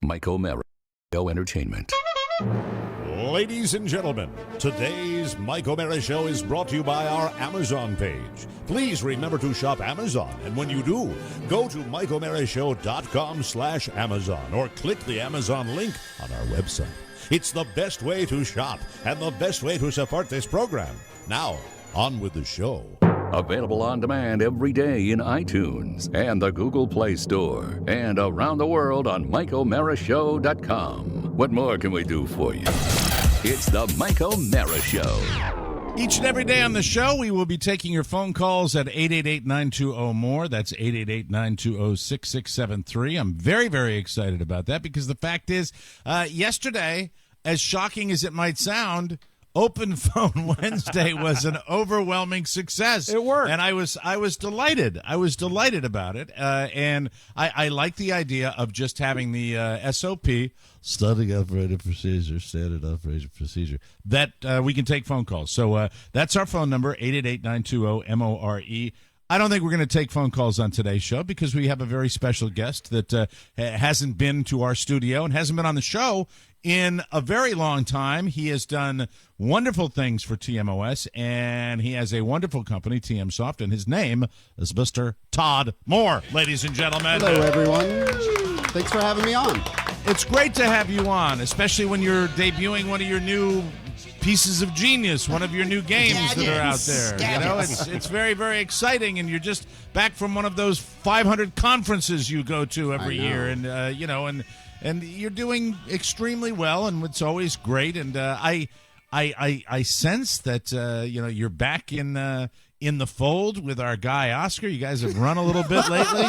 Mike O'Mara, Entertainment. Ladies and gentlemen, today's Mike O'Mara Show is brought to you by our Amazon page. Please remember to shop Amazon, and when you do, go to MikeO'MaraShow.com/Amazon or click the Amazon link on our website. It's the best way to shop and the best way to support this program. Now, on with the show. Available on demand every day in iTunes and the Google Play Store and around the world on MikeO'MaraShow.com. What more can we do for you? It's the Mike O'Mara Show. Each and every day on the show, we will be taking your phone calls at 888-920-MORE. That's 888-920-6673. I'm very, very excited about that because the fact is, yesterday, as shocking as it might sound, Open Phone Wednesday was an overwhelming success. It worked. And I was delighted. I was delighted about it. And I like the idea of just having the SOP, Standard Operating Procedure, that we can take phone calls. So that's our phone number, 888-920-MORE. I don't think we're going to take phone calls on today's show because we have a very special guest that hasn't been to our studio and hasn't been on the show in a very long time. He has done wonderful things for TMOS, and he has a wonderful company, TMSoft, and his name is Mr. Todd More, ladies and gentlemen. Hello, everyone. Thanks for having me on. It's great to have you on, especially when you're debuting one of your new pieces of genius, one of your new games that are out there. You know, it's very, very exciting, and you're just back from one of those 500 conferences you go to every year, and and you're doing extremely well, and it's always great. And I sense that you're back in the fold with our guy Oscar. You guys have run a little bit lately.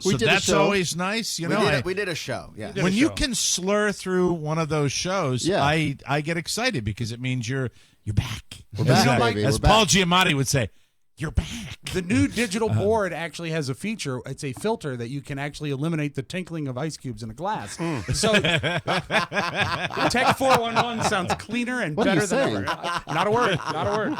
So that's always nice. We did a show. Yeah. When you can slur through one of those shows, I get excited because it means you're back. We're back, baby. As We're Paul back. Giamatti would say, you're back. The new digital board actually has a feature. It's a filter that you can actually eliminate the tinkling of ice cubes in a glass. So Tech 411 sounds cleaner and better than ever. Not a word. Not a word.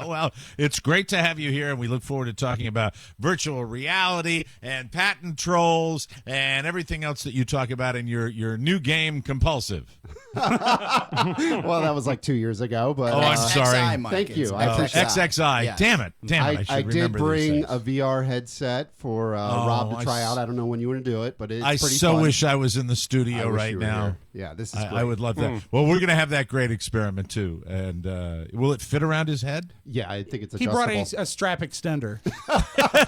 Well, it's great to have you here, and we look forward to talking about virtual reality and patent trolls and everything else that you talk about in your new game, Compulsive. Well, that was like 2 years ago, but I'm sorry. Thank you. I XXI. appreciate that. Yeah. Damn it. I did bring a a VR headset for Rob to try out. I don't know when you want to do it, but it's pretty fun. wish I was in the studio right now. Here. Yeah, this is great. I would love that. Well, we're going to have that great experiment, too. And will it fit around his head? Yeah, I think it's adjustable. adjustable. He brought a strap extender.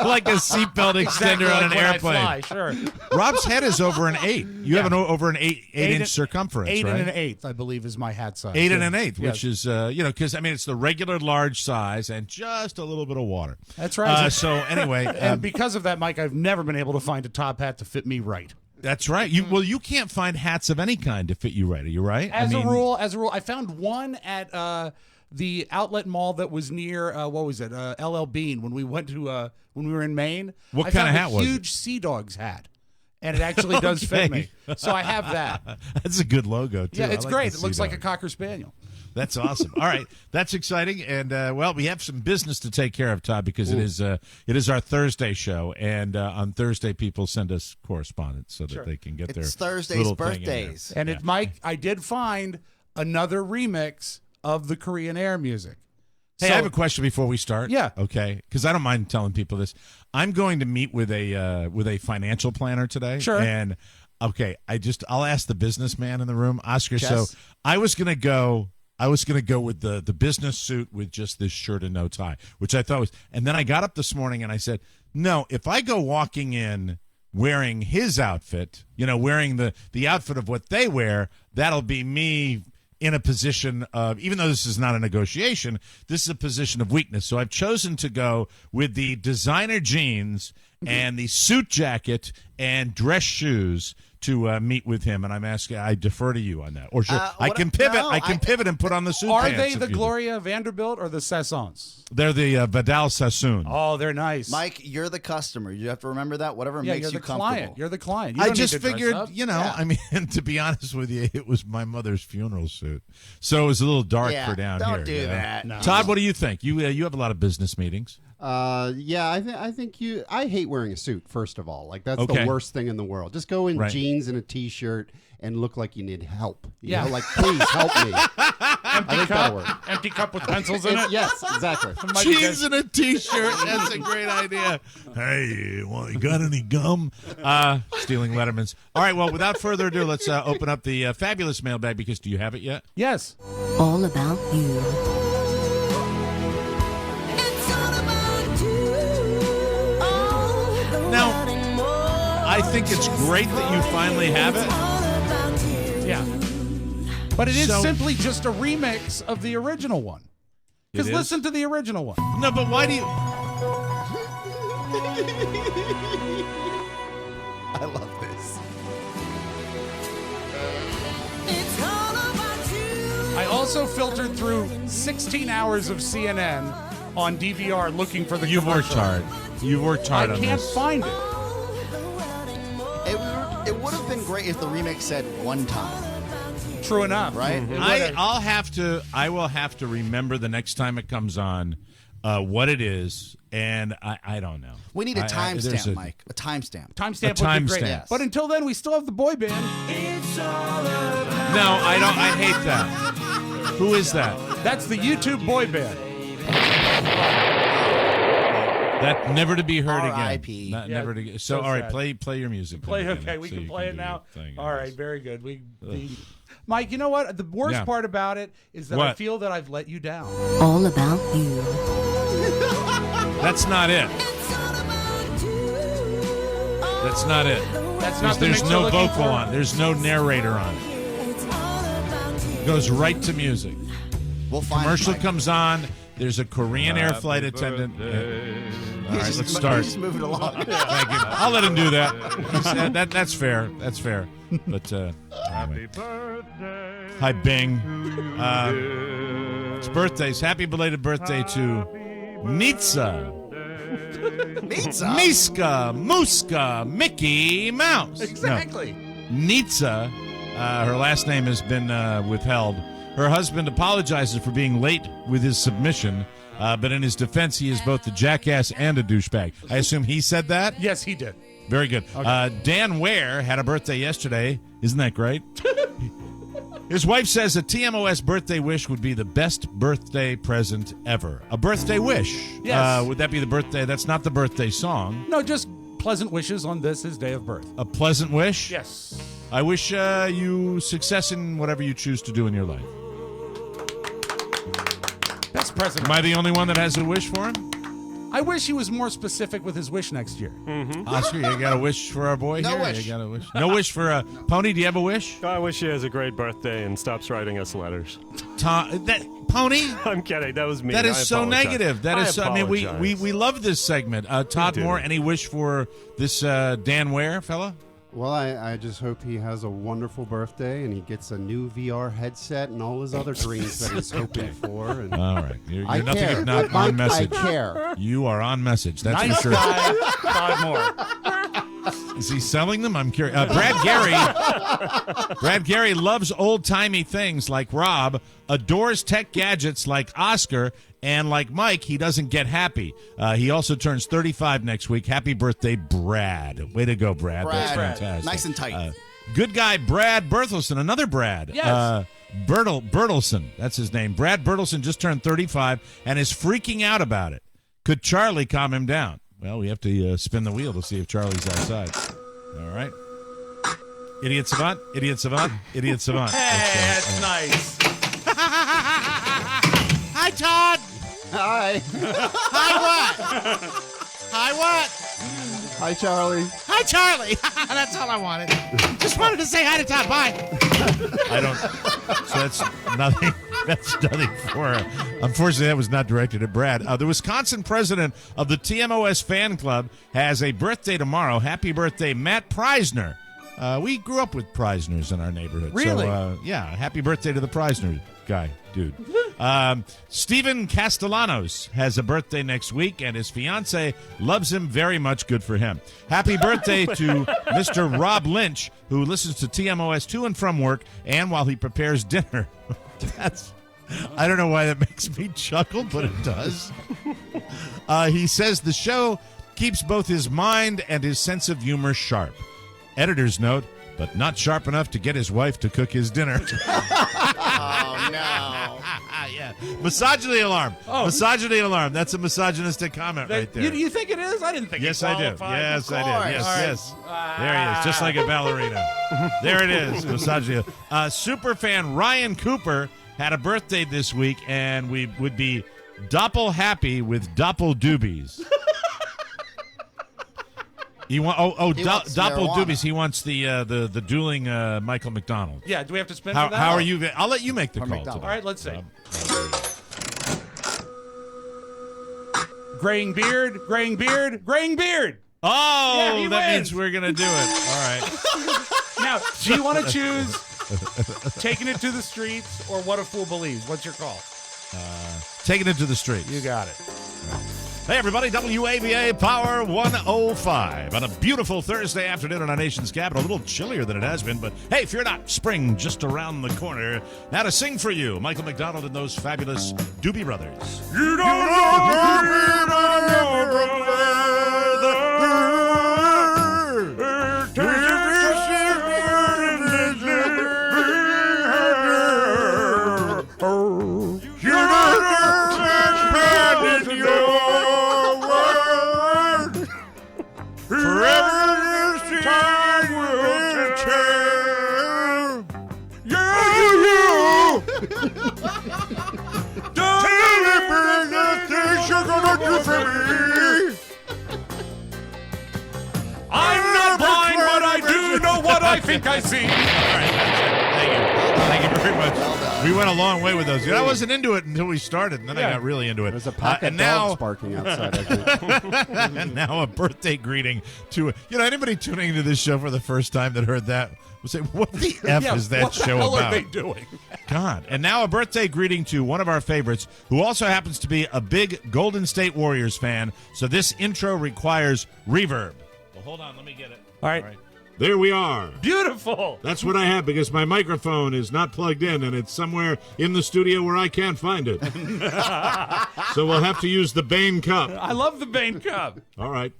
Like a seatbelt extender on an airplane. I fly, sure. Rob's head is over an 8. You have over an 8-inch circumference, 8 right? 8 1/8, I believe, is my hat size. 8 1/8, which is, because, it's the regular large size and just a little bit of water. That's right. So, anyway. And because of that, Mike, I've never been able to find a top hat to fit me right. That's right. You can't find hats of any kind to fit you right. Are you right? As a rule, I found one at the outlet mall that was near LL Bean when we went to when we were in Maine. What kind of hat was it? Huge Sea Dogs hat, and it actually does fit me. So I have that. That's a good logo too. Yeah, it's great. It looks like a Cocker Spaniel. That's awesome. All right, that's exciting, and we have some business to take care of, Todd, because it is our Thursday show, and on Thursday people send us correspondence so that they can get their Thursday's little birthdays. Thing in there. And Mike, I did find another remix of the Korean Air music. Hey, I have a question before we start. Yeah. Okay, because I don't mind telling people this. I'm going to meet with a financial planner today. Sure. And I'll ask the businessman in the room, Oscar. Yes. So I was going to go with the business suit with just this shirt and no tie, which I thought was. And then I got up this morning and I said, no, if I go walking in wearing his outfit, wearing the outfit of what they wear, that'll be me in a position of, even though this is not a negotiation, this is a position of weakness. So I've chosen to go with the designer jeans and the suit jacket and dress shoes to meet with him, and I'm asking. I defer to you on that, or sure I can pivot. I can pivot and put on the suit. Are pants they the if you Gloria Vanderbilt or the Sassons? They're the Vidal Sassoon. Oh, they're nice. Mike, you're the customer. You have to remember that. Whatever makes you're you the comfortable. client. You're the client. You I don't just need to figured, dress up. I mean, to be honest with you, it was my mother's funeral suit, so it was a little dark for down don't here. do that. No. Todd, what do you think? You have a lot of business meetings. Yeah, I think you. I hate wearing a suit. First of all, like that's Okay. the worst thing in the world. Just go in Right. jeans and a t-shirt and look like you need help. You Yeah. know, like please help me. I think that'll work. Empty cup with pencils in it. Yes, exactly. Jeans and a t-shirt. That's a great idea. Hey, well, you got any gum? Stealing Letterman's. All right, well, without further ado, let's open up the fabulous mailbag, because do you have it yet? Yes. All about you. Now, I think it's great that you finally have it. Yeah. But it is So- simply just a remix of the original one. Because It is? listen to the original one. No, but why do you... I love this. I also filtered through 16 hours of CNN on DVR looking for the You've worked commercial. hard. You've worked hard I on can't this. find it. It would have been great if the remix said one time, True enough. right? I will have to remember the next time it comes on what it is, and I don't know. We need a there's timestamp, Mike. A timestamp. Timestamp A would be great. timestamp. But until then, we still have the boy band. No, I don't. I hate that. Who is that? That's the YouTube boy band. That never to be heard R.I.P.. again. Not, Yeah, never to. so all right, sad. play your music. Play then, okay, so we you can play it do now. your thing, I All right, guess. very good. Mike, you know what? The worst Yeah. part about it is that I What? feel that I've let you down. All about you. That's not it. That's not it. That's not the There's mix no you're looking vocal for. on. There's no narrator on it. It goes right to music. We'll find Commercial it, Mike. comes on. There's a Korean air flight attendant. All right, let's start. Just move it along. Thank you. I'll let him do that. That's fair. That's fair. But anyway. Hi, Bing. It's birthdays. Happy belated birthday to Nitsa, Miska, Muska, Mickey Mouse. Exactly. No. Nitsa, her last name has been withheld. Her husband apologizes for being late with his submission, but in his defense, he is both a jackass and a douchebag. I assume he said that? Yes, he did. Very good. Dan Ware had a birthday yesterday. Isn't that great? His wife says a TMOS birthday wish would be the best birthday present ever. A birthday wish. Yes. Would that be the birthday? That's not the birthday song. No, just pleasant wishes on this, his day of birth. A pleasant wish? Yes. I wish you success in whatever you choose to do in your life. Best present. Am I the only one that has a wish for him? I wish he was more specific with his wish next year. Oscar, you got a wish for our boy No here? wish. You got a wish? No wish for Pony, do you have a wish? I wish he has a great birthday and stops writing us letters. Pony? I'm kidding. That was me. That is I so apologize. negative. That is so, I mean, we apologize. love this segment. Todd do. More, any wish for this Dan Ware fella? Well, I just hope he has a wonderful birthday and he gets a new VR headset and all his other dreams that he's hoping for. And All right. You're I nothing care. if not Mike, on message. I care. You are on message. That's Nice for sure. guy, Todd More. Is he selling them? I'm curious. Brad Gary loves old-timey things like Rob, adores tech gadgets like Oscar, and like Mike, he doesn't get happy. He also turns 35 next week. Happy birthday, Brad. Way to go, Brad. That's Brad. fantastic. Nice and tight. Good guy, Brad Berthelsen, another Brad. Yes. Bertelsen, that's his name. Brad Bertelsen just turned 35 and is freaking out about it. Could Charlie calm him down? Well, we have to spin the wheel to see if Charlie's outside. All right. Idiot Savant, Idiot Savant, Idiot Savant. Hey, that's nice. Hi, Todd. Hi. Hi, what? Hi, what? Hi, Charlie. Hi, Charlie. That's all I wanted. Just wanted to say hi to Todd. Bye. I don't. So that's nothing. That's nothing for her. Unfortunately, that was not directed at Brad. The Wisconsin president of the TMOS fan club has a birthday tomorrow. Happy birthday, Matt Preisner. We grew up with Preisners in our neighborhood. Really? So, yeah, happy birthday to the Preisner guy, dude. Stephen Castellanos has a birthday next week, and his fiance loves him very much. Good for him. Happy birthday to Mr. Rob Lynch, who listens to TMOS to and from work and while he prepares dinner. I don't know why that makes me chuckle, but it does. He says the show keeps both his mind and his sense of humor sharp. Editor's note, but not sharp enough to get his wife to cook his dinner. Oh, no. Yeah. Misogyny alarm. Oh. Misogyny alarm. That's a misogynistic comment right there. You think it is? I didn't think Yes, it I do. qualified. Yes, I course. did. Yes, All right. yes. There he is, just like a ballerina. There it is, misogyny. Superfan Ryan Cooper had a birthday this week, and we would be doppel happy with doppel doobies. He wants doppel marijuana. doobies. He wants the dueling Michael McDonald. Yeah, do we have to spin How, for that? how are you? I'll let you make the call. McDonald. Today. All right, let's see. Graying beard, graying beard, graying beard. Oh, Yeah, he that wins. means we're gonna do it. All right. Now, do you want to choose taking it to the streets or what a fool believes? What's your call? Taking it to the streets. You got it. Hey, everybody, WAVA Power 105 on a beautiful Thursday afternoon in our nation's capital. A little chillier than it has been, but hey, fear not, spring just around the corner. Now to sing for you, Michael McDonald and those fabulous Doobie Brothers. You don't I'm not blind, but I do know what I think I see. All right, that's it. Thank you. Thank you very much. We went a long way with those. I wasn't into it until we started, and then I got really into it. There's a pack of and now, dogs barking outside, I think. and now a birthday greeting to anybody tuning into this show for the first time that heard that will say, "What the f is that what the show hell about?" are they doing? God. And now a birthday greeting to one of our favorites, who also happens to be a big Golden State Warriors fan. So this intro requires reverb. Well, hold on, let me get it. All right. There we are. Beautiful. That's what I have because my microphone is not plugged in and it's somewhere in the studio where I can't find it. So we'll have to use the Bane Cup. I love the Bane Cup. All right.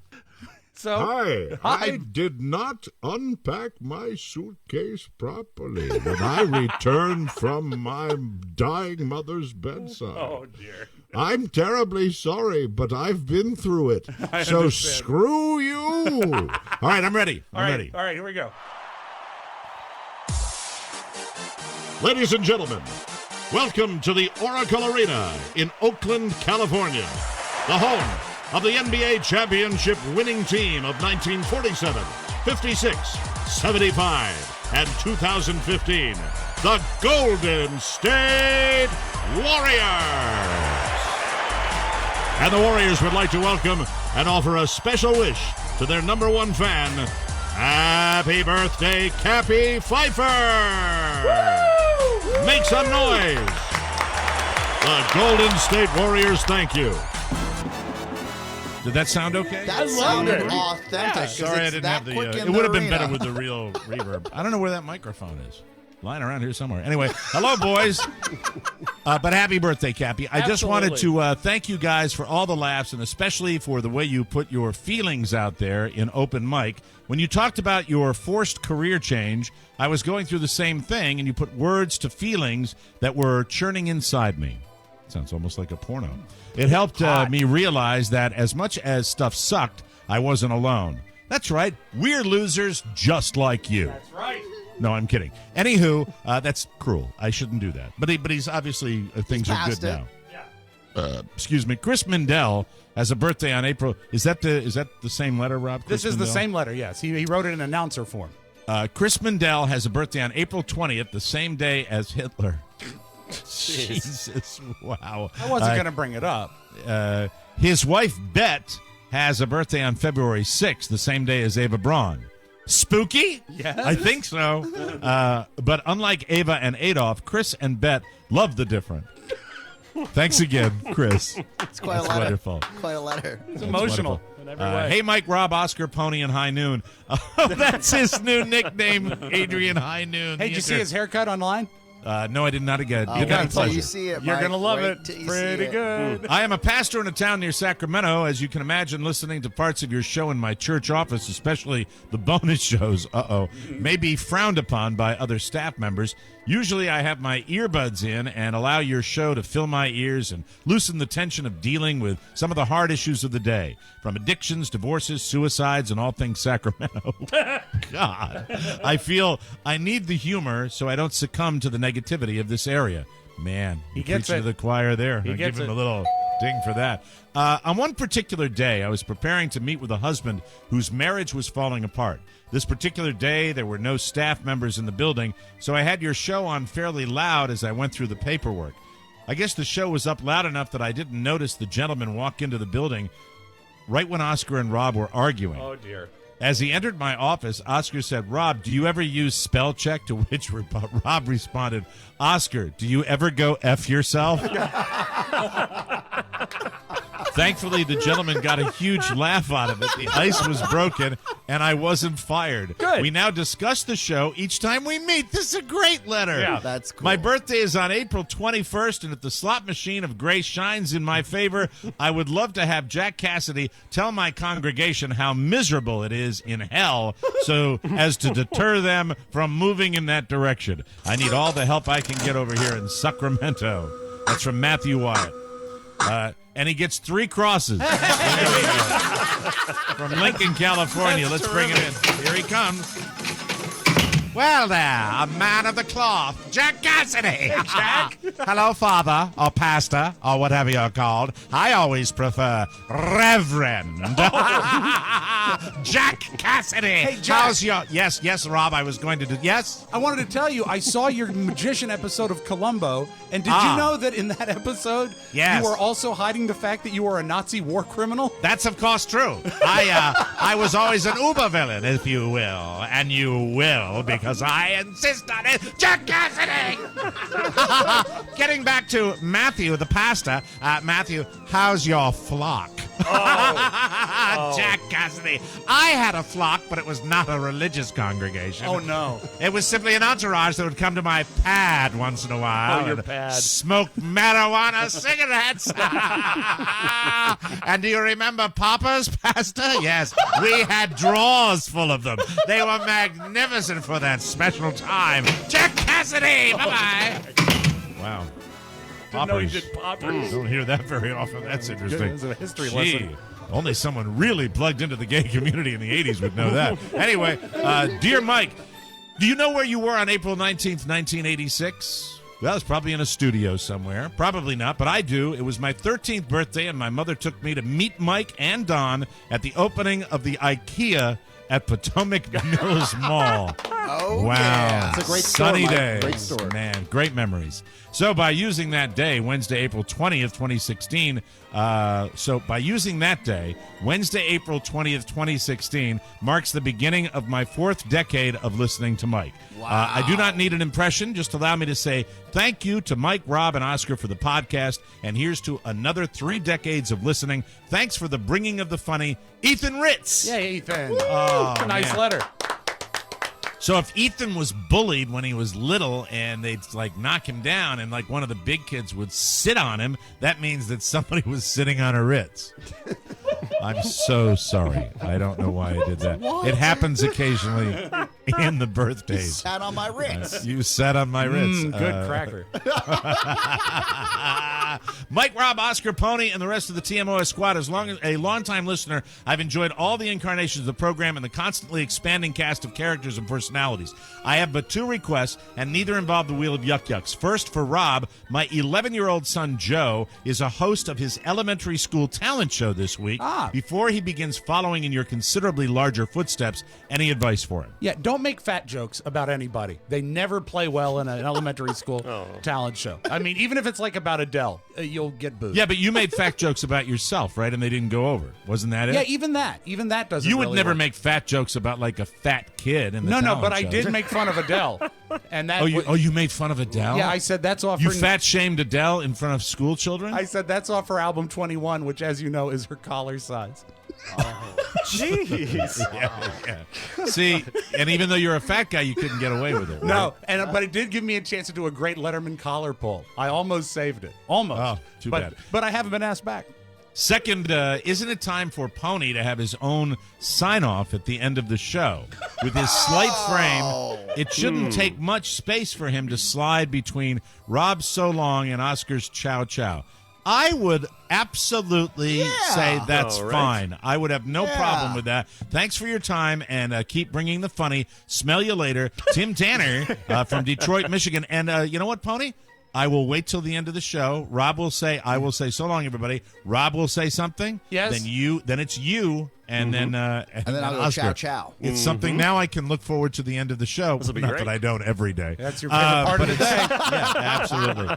So Hi. Hi. I did not unpack my suitcase properly when I returned from my dying mother's bedside. Oh dear. I'm terribly sorry, but I've been through it. So understand. screw you. All right, I'm ready. I'm ready. All right, here we go. Ladies and gentlemen, welcome to the Oracle Arena in Oakland, California, the home of the NBA championship winning team of 1947, 56, 75, and 2015, the Golden State Warriors. And the Warriors would like to welcome and offer a special wish to their number one fan. Happy birthday, Cappy Pfeiffer! Woo! Make some noise. The Golden State Warriors thank you. Did that sound okay? That sounded it. authentic. 'cause Sorry, I it's didn't that have the. quick in It would have the been better arena. with the real reverb. I don't know where that microphone is. Lying around here somewhere. Anyway, hello, boys. But happy birthday, Cappy. I just wanted to thank you guys for all the laughs and especially for the way you put your feelings out there in open mic. When you talked about your forced career change, I was going through the same thing, and you put words to feelings that were churning inside me. Sounds almost like a porno. It helped me realize that as much as stuff sucked, I wasn't alone. That's right. We're losers just like you. That's right. No, I'm kidding. Anywho, that's cruel. I shouldn't do that. But he's obviously things are good past it. now. Excuse me. Chris Mindell has a birthday on April. Is that the same letter, Rob? This Chris is the Mindell? same letter, yes. He wrote it in announcer form. Chris Mindell has a birthday on April 20th, the same day as Hitler. Jesus, wow. I wasn't going to bring it up. His wife, Bet, has a birthday on February 6th, the same day as Ava Braun. Spooky? Yes. I think so. But unlike Ava and Adolf, Chris and Bet love the different. Thanks again, Chris. It's quite That's a letter. wonderful. Quite a letter. It's emotional in every way. Hey, Mike, Rob, Oscar, Pony, and High Noon. Oh, that's his new nickname, Adrian High Noon. Hey, did you see his haircut online? No, I did not get Wait any till you pleasure. see it, You're Mike. gonna love Wait it. till you Pretty see it. good. I am a pastor in a town near Sacramento. As you can imagine, listening to parts of your show in my church office, especially the bonus shows, may be frowned upon by other staff members. Usually I have my earbuds in and allow your show to fill my ears and loosen the tension of dealing with some of the hard issues of the day, from addictions, divorces, suicides, and all things Sacramento. God, I feel I need the humor so I don't succumb to the negativity of this area. Man, He you gets preaching it. to the choir there. He I'll gets give him it. a little ding for that. On one particular day, I was preparing to meet with a husband whose marriage was falling apart. This particular day, there were no staff members in the building, so I had your show on fairly loud as I went through the paperwork. I guess the show was up loud enough that I didn't notice the gentleman walk into the building right when Oscar and Rob were arguing. Oh, dear. As he entered my office, Oscar said, "Rob, do you ever use spell check?" To which Rob responded, "Oscar, do you ever go F yourself?" Thankfully, the gentleman got a huge laugh out of it. The ice was broken, and I wasn't fired. Good. We now discuss the show each time we meet. This is a great letter. Yeah. That's cool. My birthday is on April 21st, and if the slot machine of grace shines in my favor, I would love to have Jack Cassidy tell my congregation how miserable it is in hell so as to deter them from moving in that direction. I need all the help I can get over here in Sacramento. That's from Matthew Wyatt. And he gets 3 crosses. From Lincoln, California. Let's bring him in. Here he comes. Well there, a man of the cloth, Jack Cassidy. Hey, Jack. Hello, Father, or Pastor, or whatever you're called. I always prefer Reverend. Jack Cassidy. Hey, Jack. How's your... Yes, Rob, I was going to do... Yes? I wanted to tell you, I saw your magician episode of Columbo, and did you know that in that episode, Yes. you were also hiding the fact that you were a Nazi war criminal? That's of course true. I was always an uber villain, if you will, and you will because I insist on it. Jack Cassidy. Getting back to Matthew, the pastor. Matthew, how's your flock? Jack Cassidy. I had a flock, but it was not a religious congregation. Oh, no. It was simply an entourage that would come to my pad once in a while. Oh, your and pad. Smoke marijuana cigarettes. And do you remember Papa's Pastor? Yes. We had drawers full of them. They were magnificent for that special time. Jack Cassidy. Bye-bye. Wow. know he Poppers. did poppers. Don't hear that very often. That's interesting. It's a history Gee, lesson. only someone really plugged into the gay community in the 80s would know that. Anyway, dear Mike, do you know where you were on April 19th, 1986? Well, it's probably in a studio somewhere. Probably not, but I do. It was my 13th birthday, and my mother took me to meet Mike and Don at the opening of the IKEA at Potomac Mills Mall. Oh, Wow. yeah. It's a great store, Sunny Mike. day. Great store. Man, great memories. So by using that day, Wednesday, April 20th, 2016, Wednesday, April 20th, 2016, marks the beginning of my 4th decade of listening to Mike. I do not need an impression. Just allow me to say thank you to Mike, Rob, and Oscar for the podcast. And here's to another 3 decades of listening. Thanks for the bringing of the funny, Ethan Ritz. Yeah, Ethan. Oh, Nice man. letter. So if Ethan was bullied when he was little and they'd like knock him down and like one of the big kids would sit on him, that means that somebody was sitting on a Ritz. I'm so sorry. I don't know why I did that. It happens occasionally in the birthdays. Sat on my Ritz. You sat on my Ritz. Good cracker. Mike, Rob, Oscar, Pony, and the rest of the TMOS squad. As a longtime listener, I've enjoyed all the incarnations of the program and the constantly expanding cast of characters and personalities. I have but 2 requests, and neither involve the Wheel of Yuck Yucks. First, for Rob, my 11-year-old son, Joe, is a host of his elementary school talent show this week. Before he begins following in your considerably larger footsteps, any advice for him? Yeah, don't make fat jokes about anybody. They never play well in an elementary school talent show. I mean, even if it's like about Adele, you'll get booed. Yeah, but you made fat jokes about yourself, right? And they didn't go over. Wasn't that it? Yeah, even that doesn't You would really never work. make fat jokes about like a fat kid in the No, talent but I shows. did make fun of Adele. And that You made fun of Adele? yeah, I said that's off You her fat shamed Adele in front of school children? I said that's off her album 21, which, as you know, is her collar size. Jeez. Yeah. See, and even though you're a fat guy, you couldn't get away with it. No, but it did give me a chance to do a great Letterman collar pull. I almost saved it. Almost. Oh, too bad. But I haven't been asked back. Second, isn't it time for Pony to have his own sign-off at the end of the show? With his slight frame, it shouldn't take much space for him to slide between Rob's So Long and Oscar's Chow Chow. I would absolutely say that's All right. fine. I would have no problem with that. Thanks for your time, and keep bringing the funny. Smell you later. Tim Tanner from Detroit, Michigan. And you know what, Pony? I will wait till the end of the show. Rob will say, I will say so long, everybody. Rob will say something. Yes. Then it's you, and then And then I'll go Oscar. chow chow. It's something now I can look forward to the end of the show. This'll be Not great. that I don't every day. That's your favorite part of the day. Yeah, absolutely.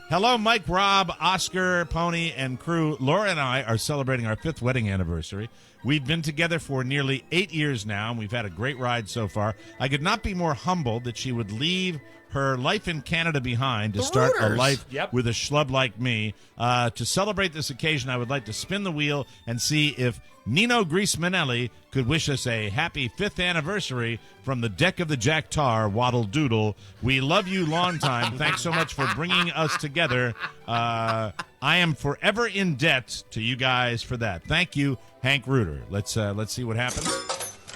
Hello, Mike, Rob, Oscar, Pony, and crew. Laura and I are celebrating our 5th wedding anniversary. We've been together for nearly 8 years now, and we've had a great ride so far. I could not be more humbled that she would leave her life in Canada behind to start a Rooters. life Yep. with a schlub like me. To celebrate this occasion, I would like to spin the wheel and see if Nino Griezmanelli could wish us a happy 5th anniversary from the deck of the Jack Tar, Waddle Doodle. We love you long time. Thanks so much for bringing us together. I am forever in debt to you guys for that. Thank you, Hank Reuter. Let's see what happens.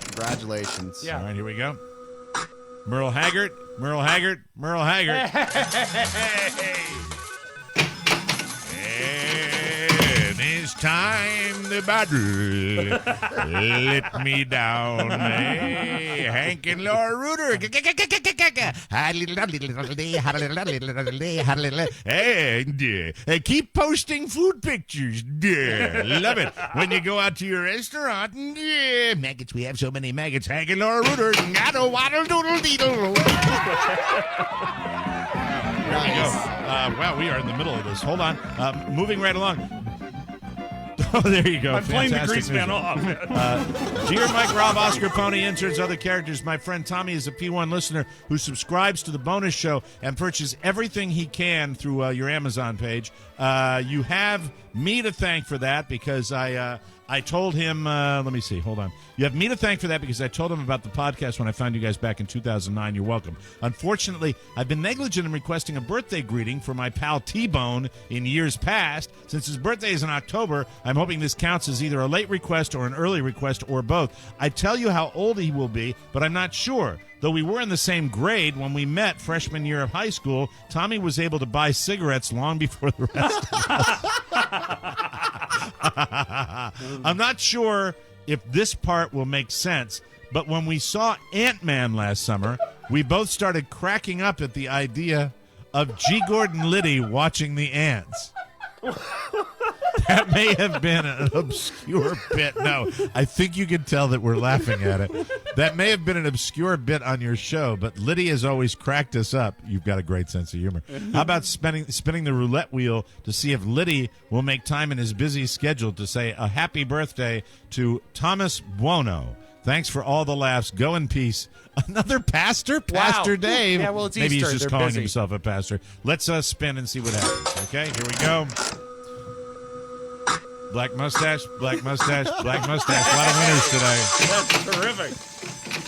Congratulations. Yeah. All right, here we go. Merle Haggard. And it's time the battle let me down. Hey, Hank and Laura Reuter. And keep posting food pictures. Love it. When you go out to your restaurant, maggots, we have so many maggots. Hank and Laura Reuter. Waddle doodle deedle. There we go. Wow, we are in the middle of this. Hold on. Moving right along. Oh, there you go. I'm playing the Fantastic grease man music. off. Dear Mike, Rob, Oscar, Pony, interns, other characters, my friend Tommy is a P1 listener who subscribes to the bonus show and purchases everything he can through your Amazon page. You have me to thank for that because I told him, let me see, hold on. You have me to thank for that because I told him about the podcast when I found you guys back in 2009. You're welcome. Unfortunately, I've been negligent in requesting a birthday greeting for my pal T-Bone in years past. Since his birthday is in October, I'm hoping this counts as either a late request or an early request or both. I tell you how old he will be, but I'm not sure. Though we were in the same grade when we met freshman year of high school, Tommy was able to buy cigarettes long before the rest of us. I'm not sure if this part will make sense, but when we saw Ant-Man last summer, we both started cracking up at the idea of G. Gordon Liddy watching the ants. That may have been an obscure bit. No, I think you can tell that we're laughing at it. That may have been an obscure bit on your show, but Liddy has always cracked us up. You've got a great sense of humor. How about spinning the roulette wheel to see if Liddy will make time in his busy schedule to say a happy birthday to Thomas Buono. Thanks for all the laughs. Go in peace. Another pastor? Pastor Dave. Yeah, well, it's Maybe Easter. he's just They're calling busy. himself a pastor. Let's spin and see what happens. Okay, here we go. Black mustache, black mustache, black mustache. A lot of winners today. That's terrific.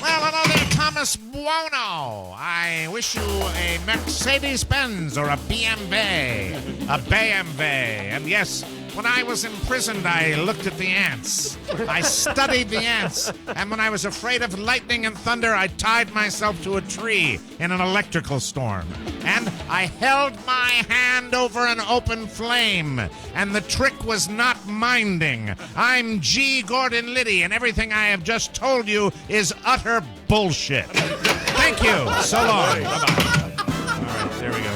Well, hello there, Thomas Buono. I wish you a Mercedes-Benz or a BMW. A BMW. And yes, when I was imprisoned, I looked at the ants. I studied the ants. And when I was afraid of lightning and thunder, I tied myself to a tree in an electrical storm. And I held my hand over an open flame. And the trick was not minding. I'm G. Gordon Liddy, and everything I have just told you is utter bullshit. Thank you. So long. Bye-bye. All right, there we go.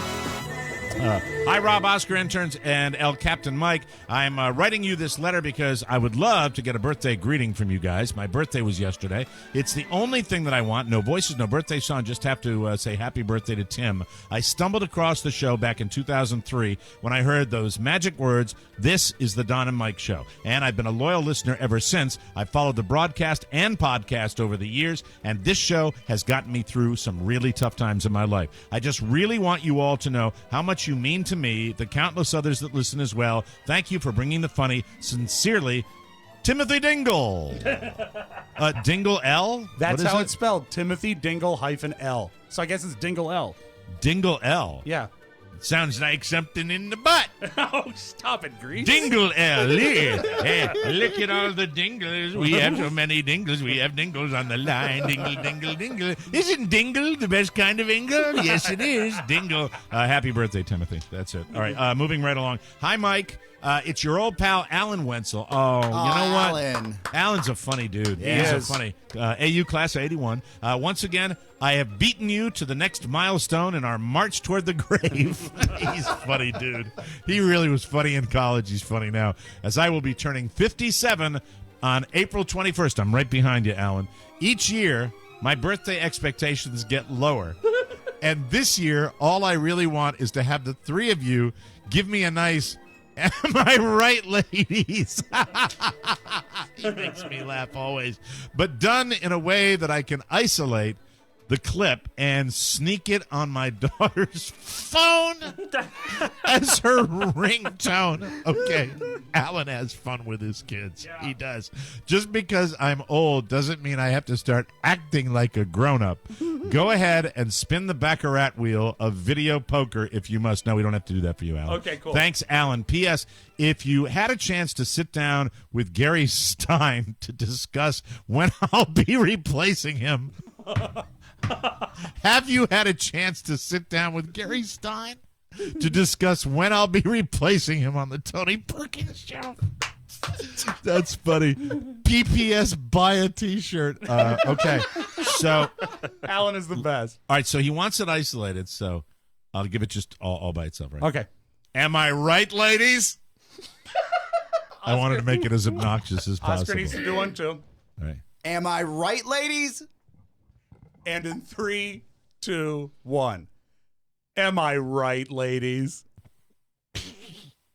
Hi, Rob, Oscar interns, and El Captain Mike. I'm writing you this letter because I would love to get a birthday greeting from you guys. My birthday was yesterday. It's the only thing that I want. No voices, no birthday song. Just have to say happy birthday to Tim. I stumbled across the show back in 2003 when I heard those magic words, "This is the Don and Mike Show." And I've been a loyal listener ever since. I've followed the broadcast and podcast over the years, and this show has gotten me through some really tough times in my life. I just really want you all to know how much you mean to me, the countless others that listen as well. Thank you for bringing the funny. Sincerely, Timothy Dingle. Dingle L? That's how it's spelled. Timothy Dingle -L. So I guess it's Dingle L. Dingle L. Yeah. Sounds like something in the butt. Oh, stop it, Grease. Dingle L. Hey, look at all the dingles. We have so many dingles. We have dingles on the line. Dingle, dingle, dingle. Isn't dingle the best kind of ingle? Yes, it is. Dingle. Happy birthday, Timothy. That's it. All right, moving right along. Hi, Mike. It's your old pal, Alan Wenzel. Oh, you know what? Alan. Alan's a funny dude. He's so funny. AU Class 81. Once again, I have beaten you to the next milestone in our march toward the grave. He's a funny dude. He really was funny in college. He's funny now. As I will be turning 57 on April 21st. I'm right behind you, Alan. Each year, my birthday expectations get lower. And this year, all I really want is to have the three of you give me a nice... Am I right, ladies? He makes me laugh always. But done in a way that I can isolate the clip and sneak it on my daughter's phone as her ringtone. Okay, Alan has fun with his kids. Yeah. He does. Just because I'm old doesn't mean I have to start acting like a grown-up. Go ahead and spin the Baccarat wheel of video poker if you must. No, we don't have to do that for you, Alan. Okay, cool. Thanks, Alan. P.S. If you had a chance to sit down with Gary Stein to discuss when I'll be replacing him... Have you had a chance to sit down with Gary Stein to discuss when I'll be replacing him on the Tony Perkins Show? That's funny. PPS, buy a T-shirt. Okay, so Alan is the best. All right, so he wants it isolated, so I'll give it just all by itself, right? Okay. Am I right, ladies? I wanted to make it as obnoxious as possible. Oscar needs to do one, too. All right. Am I right, ladies? And in 3, 2, 1. Am I right, ladies?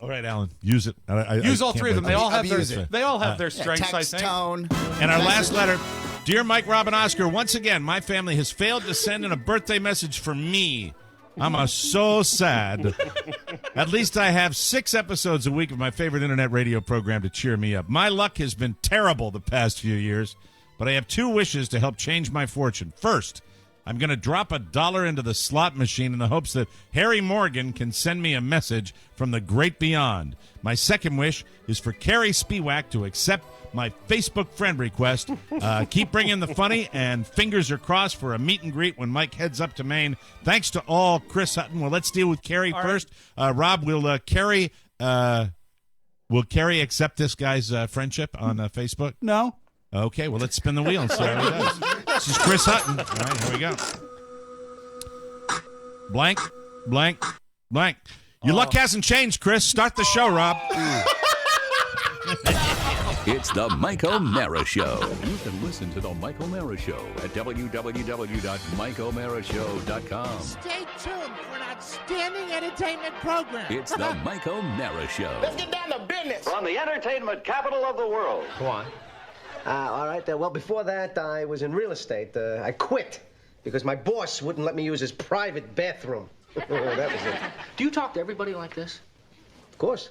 All right, Alan, use it. Use all three of them. They all have Abuse their it. strengths, I Text think. tone. And our last letter. Dear Mike, Rob, and Oscar, once again, my family has failed to send in a birthday message for me. I'm so sad. At least I have 6 episodes a week of my favorite internet radio program to cheer me up. My luck has been terrible the past few years, but I have 2 wishes to help change my fortune. First, I'm going to drop $1 into the slot machine in the hopes that Harry Morgan can send me a message from the great beyond. My second wish is for Carrie Spiewak to accept my Facebook friend request. Keep bringing the funny, and fingers are crossed for a meet and greet when Mike heads up to Maine. Thanks to all, Chris Hutton. Well, let's deal with Carrie first. Rob, will Carrie accept this guy's friendship on Facebook? No. Okay, well, let's spin the wheel and see how he does. This is Chris Hutton. All right, here we go. Blank, blank, blank. Your luck hasn't changed, Chris. Start the show, Rob. It's the Mike O'Mara Show. You can listen to the Mike O'Mara Show at www.mikeomarashow.com. Stay tuned for an outstanding entertainment program. It's the Mike O'Mara Show. Let's get down to business. From the entertainment capital of the world. Go on. All right. Well, before that, I was in real estate. I quit because my boss wouldn't let me use his private bathroom. That was it. Do you talk to everybody like this? Of course.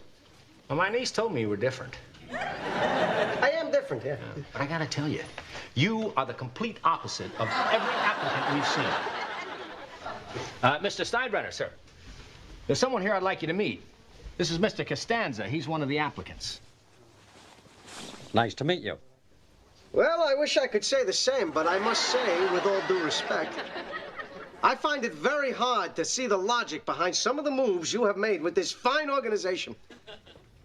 Well, my niece told me you were different. I am different, yeah. But I gotta tell you, you are the complete opposite of every applicant we've seen. Mr. Steinbrenner, sir. There's someone here I'd like you to meet. This is Mr. Costanza. He's one of the applicants. Nice to meet you. Well, I wish I could say the same, but I must say, with all due respect, I find it very hard to see the logic behind some of the moves you have made with this fine organization.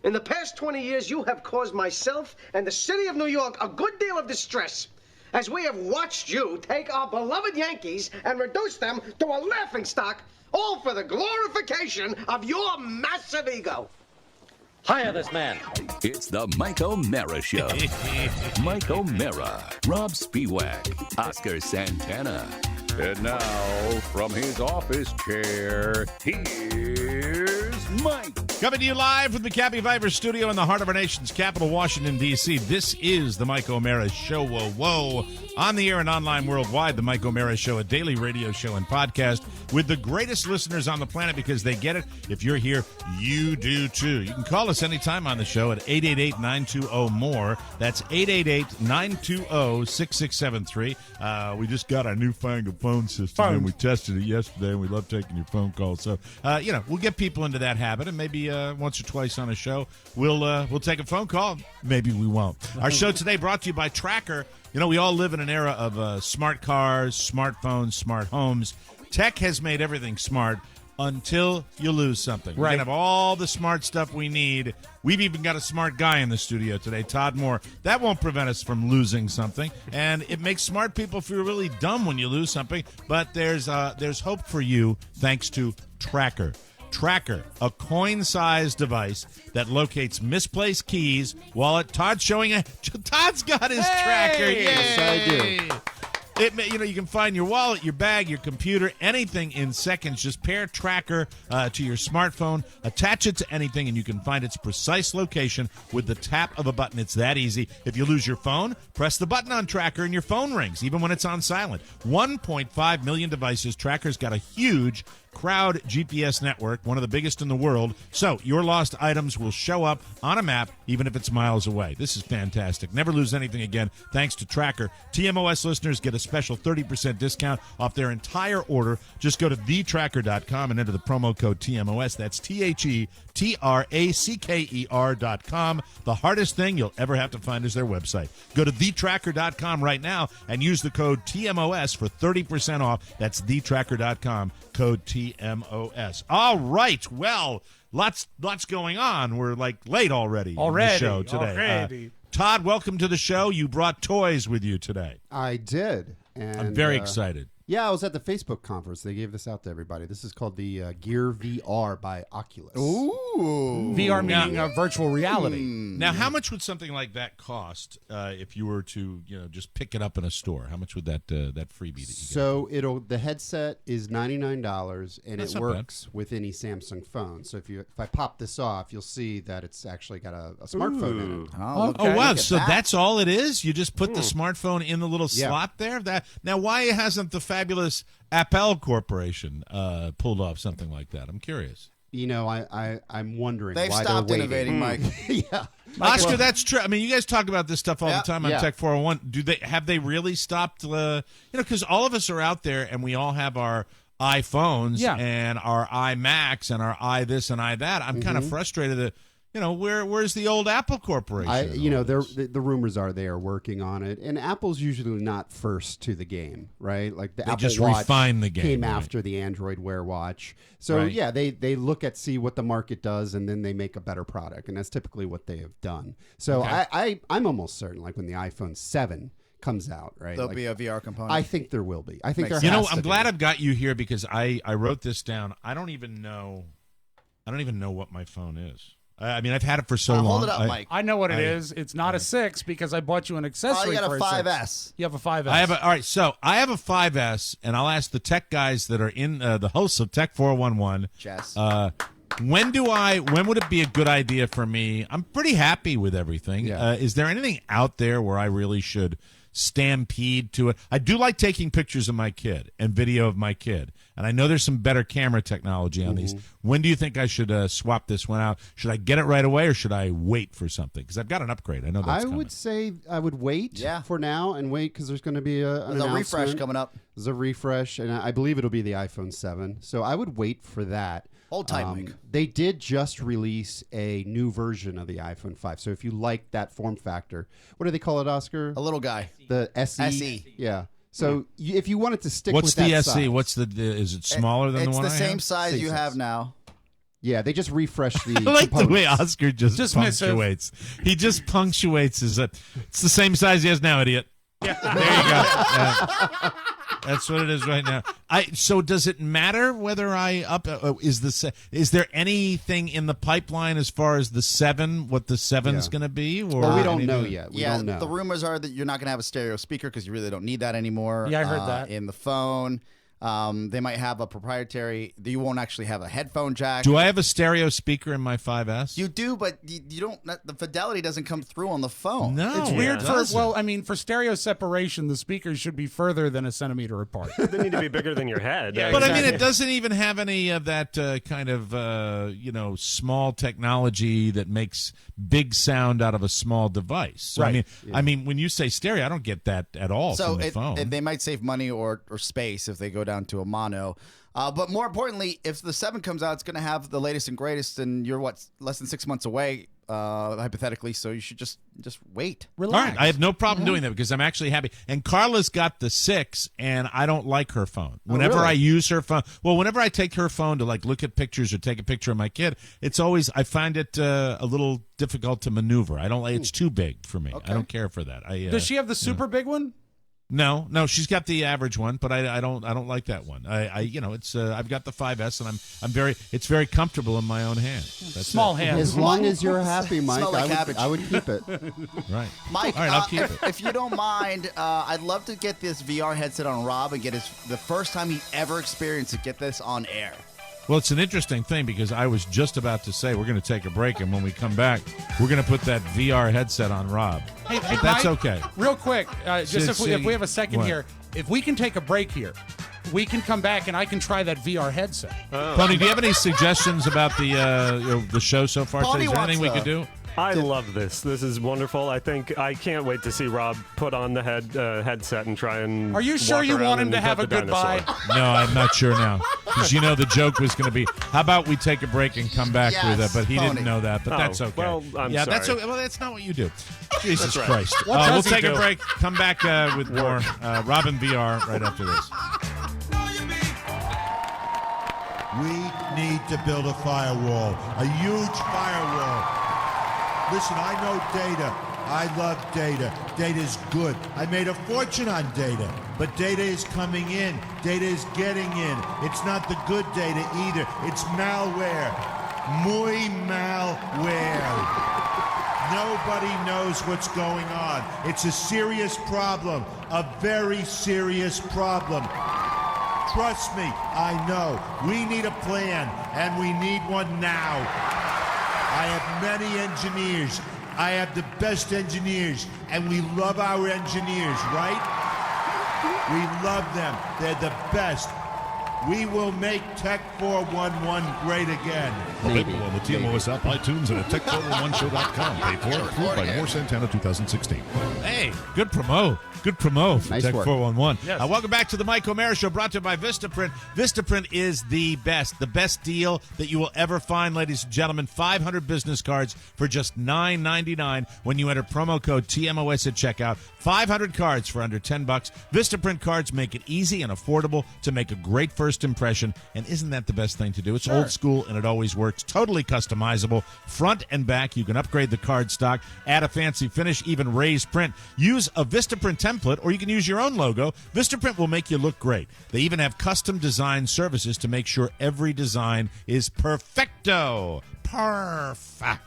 In the past 20 years, you have caused myself and the city of New York a good deal of distress. as we have watched you take our beloved Yankees and reduce them to a laughingstock, all for the glorification of your massive ego. Hire this man. It's the Mike O'Mara Show. Mike O'Mara, Rob Spiewak, Oscar Santana. And now, from his office chair, here's Mike. Coming to you live from the Cappy Viper studio in the heart of our nation's capital, Washington, D.C. This is the Mike O'Mara Show. Whoa, whoa. On the air and online worldwide, the Mike O'Mara Show, a daily radio show and podcast with the greatest listeners on the planet because they get it. If you're here, you do too. You can call us anytime on the show at 888-920-MORE. That's 888-920-6673. We just got our newfangled phone system and we tested it yesterday and we love taking your phone calls. So, we'll get people into that habit and maybe once or twice on a show, we'll take a phone call. Maybe we won't. Our show today brought to you by Tracker. You know, we all live in an era of smart cars, smartphones, smart homes. Tech has made everything smart until you lose something. Right. We can have all the smart stuff we need. We've even got a smart guy in the studio today, Todd More. That won't prevent us from losing something. And it makes smart people feel really dumb when you lose something. But there's hope for you thanks to Tracker. Tracker, a coin-sized device that locates misplaced keys, wallet. Todd's Todd's got his Tracker. Yay! Yes, I do. You can find your wallet, your bag, your computer, anything in seconds. Just pair Tracker to your smartphone, attach it to anything, and you can find its precise location with the tap of a button. It's that easy. If you lose your phone, press the button on Tracker and your phone rings, even when it's on silent. 1.5 million devices. Tracker's got a huge crowd GPS network, one of the biggest in the world, so your lost items will show up on a map even if it's miles away. This is fantastic. Never lose anything again thanks to Tracker. TMOS listeners get a special 30% discount off their entire order. Just go to thetracker.com and enter the promo code TMOS. That's TheTracker.com. The hardest thing you'll ever have to find is their website. Go to thetracker.com right now and use the code TMOS for 30% off. That's thetracker.com, code TMOS. All right. Well, lots going on. We're like late already in the show today. Todd, welcome to the show. You brought toys with you today. I did. And I'm very excited. Yeah, I was at the Facebook conference. They gave this out to everybody. This is called the Gear VR by Oculus. Ooh. VR meaning virtual reality. Now, how much would something like that cost if you were to, just pick it up in a store? How much would that freebie that you So the headset is $99 and That's it not works with any Samsung phone. So if I pop this off, you'll see that it's actually got a smartphone in it. Oh, Oh, wow. So that's all it is? You just put the smartphone in the little slot there? Now, why hasn't the fabulous Apple Corporation pulled off something like that? I'm curious. I'm wondering They've why stopped they're innovating, waiting. Mike. Yeah. Oscar, that's true. I mean, you guys talk about this stuff all the time on Yeah. Tech 401. Have they really stopped? Because all of us are out there and we all have our iPhones and our iMacs and our this and that. I'm kind of frustrated that where's the old Apple Corporation? The rumors are they are working on it, and Apple's usually not first to the game, right? Like the They Apple just Watch refine the game, came right. after the Android Wear Watch. So Right. yeah, they look at see what the market does, and then they make a better product, and that's typically what they have done. So Okay. I'm almost certain, like when the iPhone 7 comes out, right? There'll be a VR component. I think there will be. I think Makes there has I'm to glad be. I've got you here because I wrote this down. I don't even know what my phone is. I mean, I've had it for so long. Hold it up, Mike. I know what it is. It's not a 6 because I bought you an accessory. You got for a 6. 5S. You have a 5S. All right, so I have a 5S, and I'll ask the tech guys that are in the hosts of Tech 411. Jess. When would it be a good idea for me? I'm pretty happy with everything. Yeah. Is there anything out there where I really should stampede to it? I do like taking pictures of my kid and video of my kid, and I know there's some better camera technology on these. When do you think I should swap this one out? Should I get it right away, or should I wait for something? Because I've got an upgrade. I know that's coming. would say I would wait for now and wait because there's going to be an There's a refresh announcement. coming up. There's a refresh, and I believe it'll be the iPhone 7. So I would wait for that. Hold tight, Mike. They did just release a new version of the iPhone 5. So if you like that form factor, what do they call it, Oscar? A little guy. The SE. SE. Yeah. So if you wanted to stick What's with the that SE? size, What's is it smaller than the one I have? It's the same size Same you size. have now. Yeah, they just refreshed the I like the way components. Oscar just Dismissive. punctuates. He just punctuates it's the same size he has now, idiot. Yeah, you go. That's what it is right now. So does it matter whether I is there anything in the pipeline as far as the 7, what the 7's going to be? Or Well, we don't know yet. We don't know. The rumors are that you're not going to have a stereo speaker because you really don't need that anymore. Yeah, I heard that. In the phone. They might have a proprietary. You won't actually have a headphone jack. Do I have a stereo speaker in my 5S? You do, but you don't. The fidelity doesn't come through on the phone. No, It's weird for stereo separation, the speakers should be further than a centimeter apart. They need to be bigger than your head. But I mean, it doesn't even have any of that kind of small technology that makes big sound out of a small device. So, Right. I mean, when you say stereo, I don't get that at all So from the phone. they might save money or space if they go down to a mono. But more importantly, if the 7 comes out, it's going to have the latest and greatest, and you're less than 6 months away, hypothetically. So you should just wait. Relax. All right, I have no problem doing that because I'm actually happy. And Carla's got the 6, and I don't like her phone. Whenever really? I use her phone, whenever I take her phone to look at pictures or take a picture of my kid, it's always I find it a little difficult to maneuver. I don't like it's too big for me. I don't care for that. Does she have the super big one? No, she's got the average one, but I don't like that one. It's I've got the 5S, and it's very comfortable in my own hand. That's Small it. hands. As long as you're happy, Mike, Smell like cabbage. I would keep it. Right. Mike, All right, I'll keep it. If you don't mind, I'd love to get this VR headset on Rob and get the first time he ever experienced to get this on air. Well, it's an interesting thing because I was just about to say we're going to take a break, and when we come back, we're going to put that VR headset on Rob. Hey, But that's Mike, okay. Real quick, if we have a second What? here, if we can take a break here, we can come back and I can try that VR headset. Tony, do you have any suggestions about the show so far? Tony Is there anything we wants could do? I love this. This is wonderful. I can't wait to see Rob put on the headset and try and. Are you sure walk you around want him and to have pet a the goodbye? dinosaur. No, I'm not sure now. Because the joke was going to be, how about we take a break and come back with it? But he Tony. didn't know that. But Oh, that's okay. well, I'm That's sorry. okay. Well, that's not what you do. Jesus That's right. Christ. What We'll does he take a do? break. Come back with more Robin VR right after this. We need to build a firewall, a huge firewall. Listen, I know data. I love data. Data's good. I made a fortune on data. But data is coming in. Data is getting in. It's not the good data either. It's malware. Muy malware. Nobody knows what's going on. It's a serious problem. A very serious problem. Trust me, I know. We need a plan, and we need one now. I have many engineers. I have the best engineers, and we love our engineers, right? We love them. They're the best. We will make Tech 411 great again. Available on the Tmos app, iTunes, and at tech411show.com. Paid for and approved by Moore Santana 2016. Hey, good promo. Good promo for Nice Tech work. 411. Yes. Welcome back to the Mike O'Mara Show, brought to you by Vistaprint. Vistaprint is the best deal that you will ever find, ladies and gentlemen. 500 business cards for just $9.99 when you enter promo code TMOS at checkout. 500 cards for under $10. Vistaprint cards make it easy and affordable to make a great first impression. And isn't that the best thing to do? It's old school and it always works. Totally customizable. Front and back, you can upgrade the card stock, add a fancy finish, even raise print. Use a Vistaprint template, or you can use your own logo. Vistaprint will make you look great. They even have custom design services to make sure every design is perfecto. Perfect.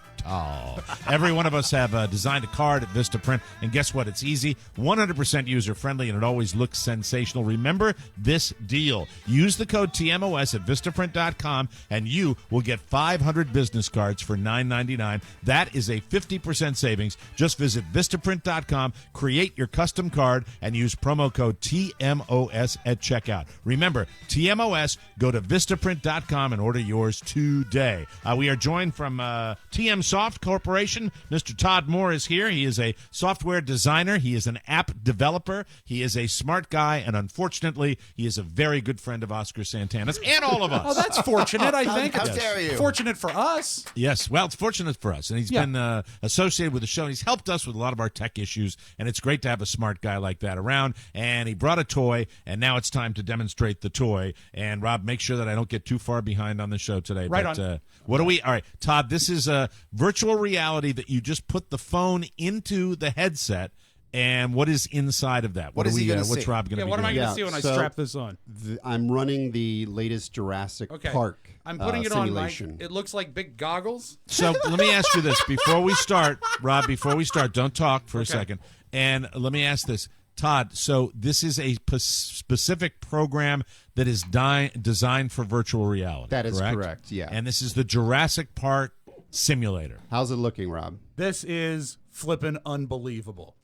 Every one of us have designed a card at Vistaprint, and guess what? It's easy, 100% user-friendly, and it always looks sensational. Remember this deal. Use the code TMOS at Vistaprint.com, and you will get 500 business cards for $9.99. That is a 50% savings. Just visit Vistaprint.com, create your custom card, and use promo code TMOS at checkout. Remember, TMOS, go to Vistaprint.com and order yours today. We are joined from TM Soft Corporation. Mr. Todd More is here. He is a software designer. He is an app developer. He is a smart guy, and unfortunately, he is a very good friend of Oscar Santana's and all of us. Oh, that's fortunate, I think. How dare you? Fortunate for us. Yes, well, it's fortunate for us, and he's been associated with the show, and he's helped us with a lot of our tech issues, and it's great to have a smart guy like that around, and he brought a toy, and now it's time to demonstrate the toy, and Rob, make sure that I don't get too far behind on the show today. Right but, on. What do we, all right, Todd, this is a virtual reality that you just put the phone into the headset, And what is inside of that? What is he gonna What's see? Rob going to be what am I doing? going to see when I strap this on? I'm running the latest Jurassic Park I'm putting it on, Mike. simulation. It looks like big goggles. So let me ask you this before we start, Rob. Before we start, don't talk for a second. And let me ask this, Todd. So this is a specific program that is designed for virtual reality. That is correct. Yeah. And this is the Jurassic Park simulator. How's it looking, Rob? This is flippin' unbelievable.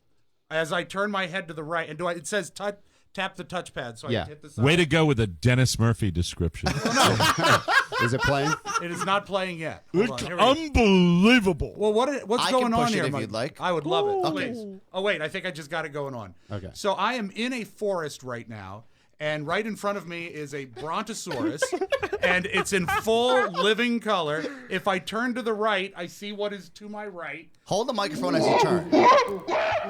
As I turn my head to the right, and it says tap the touchpad, so I can hit this. Way to go with a Dennis Murphy description. Is it playing? It is not playing yet. It's unbelievable. Well, what's going on here, if Mike? you'd like. I would love it. Okay. Please. Oh wait, I think I just got it going on. Okay. So I am in a forest right now, and right in front of me is a brontosaurus, and it's in full living color. If I turn to the right, I see what is to my right. Hold the microphone as you turn.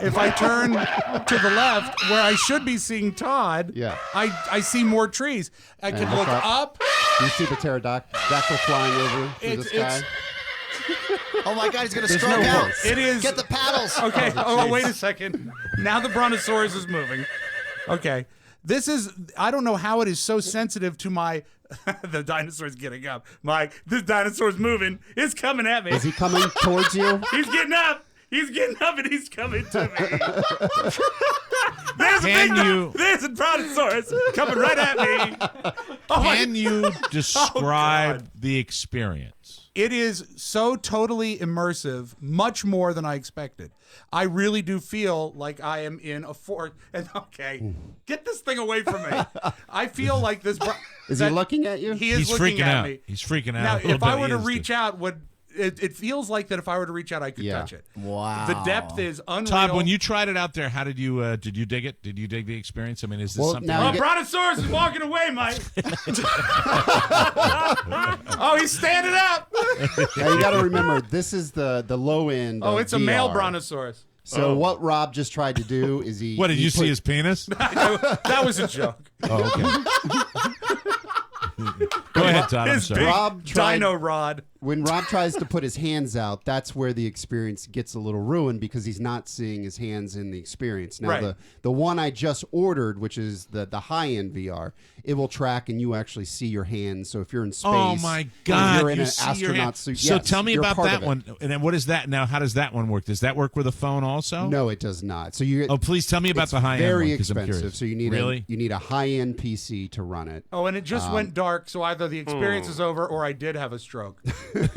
If I turn to the left, where I should be seeing Todd, I see more trees. I can look up. Do you see the pterodactyl flying over through the sky? Oh my God, he's gonna stroke out. It is. Get the paddles. Okay. Oh, wait a second. Now the brontosaurus is moving. Okay. This is. I don't know how it is so sensitive to my. The dinosaur's getting up. Mike, this dinosaur's moving. It's coming at me. Is he coming towards you? He's getting up. He's getting up and he's coming to me. There's a brontosaurus coming right at me. Can you describe the experience? It is so totally immersive, much more than I expected. I really do feel like I am in a fort. And get this thing away from me. I feel like this. Is he looking at you? He is He's looking freaking at out. me. He's freaking out. Now, a little if I bit. were to He is, reach out, it feels like that if I were to reach out, I could touch it. Wow. The depth is unreal. Todd, when you tried it out there, how did you dig it? Did you dig the experience? I mean, is this something? Oh, Brontosaurus is walking away, Mike. Oh, he's standing up. Now you got to remember, this is the low end. Oh, of it's a VR. male Brontosaurus. So what Rob just tried to do is he. What did you see his penis? That was a joke. Oh, okay. Go ahead, Todd. I'm sorry. Rob tried, Dino rod. When Rob tries to put his hands out, that's where the experience gets a little ruined because he's not seeing his hands in the experience. Now, Right. the one I just ordered, which is the high-end VR, it will track and you actually see your hands. So if you're in space, Oh my God! if you're in you an see your astronaut hand. suit. So yes, tell me you're about part that of it. one. And then what is that now? How does that one work? Does that work with a phone also? No, it does not. So you. Oh, please tell me about it's the high-end very one, 'cause I'm expensive. curious. So you need Really? you need a high-end PC to run it. Oh, and it just went dark, so either the experience is over or I did have a stroke. I'm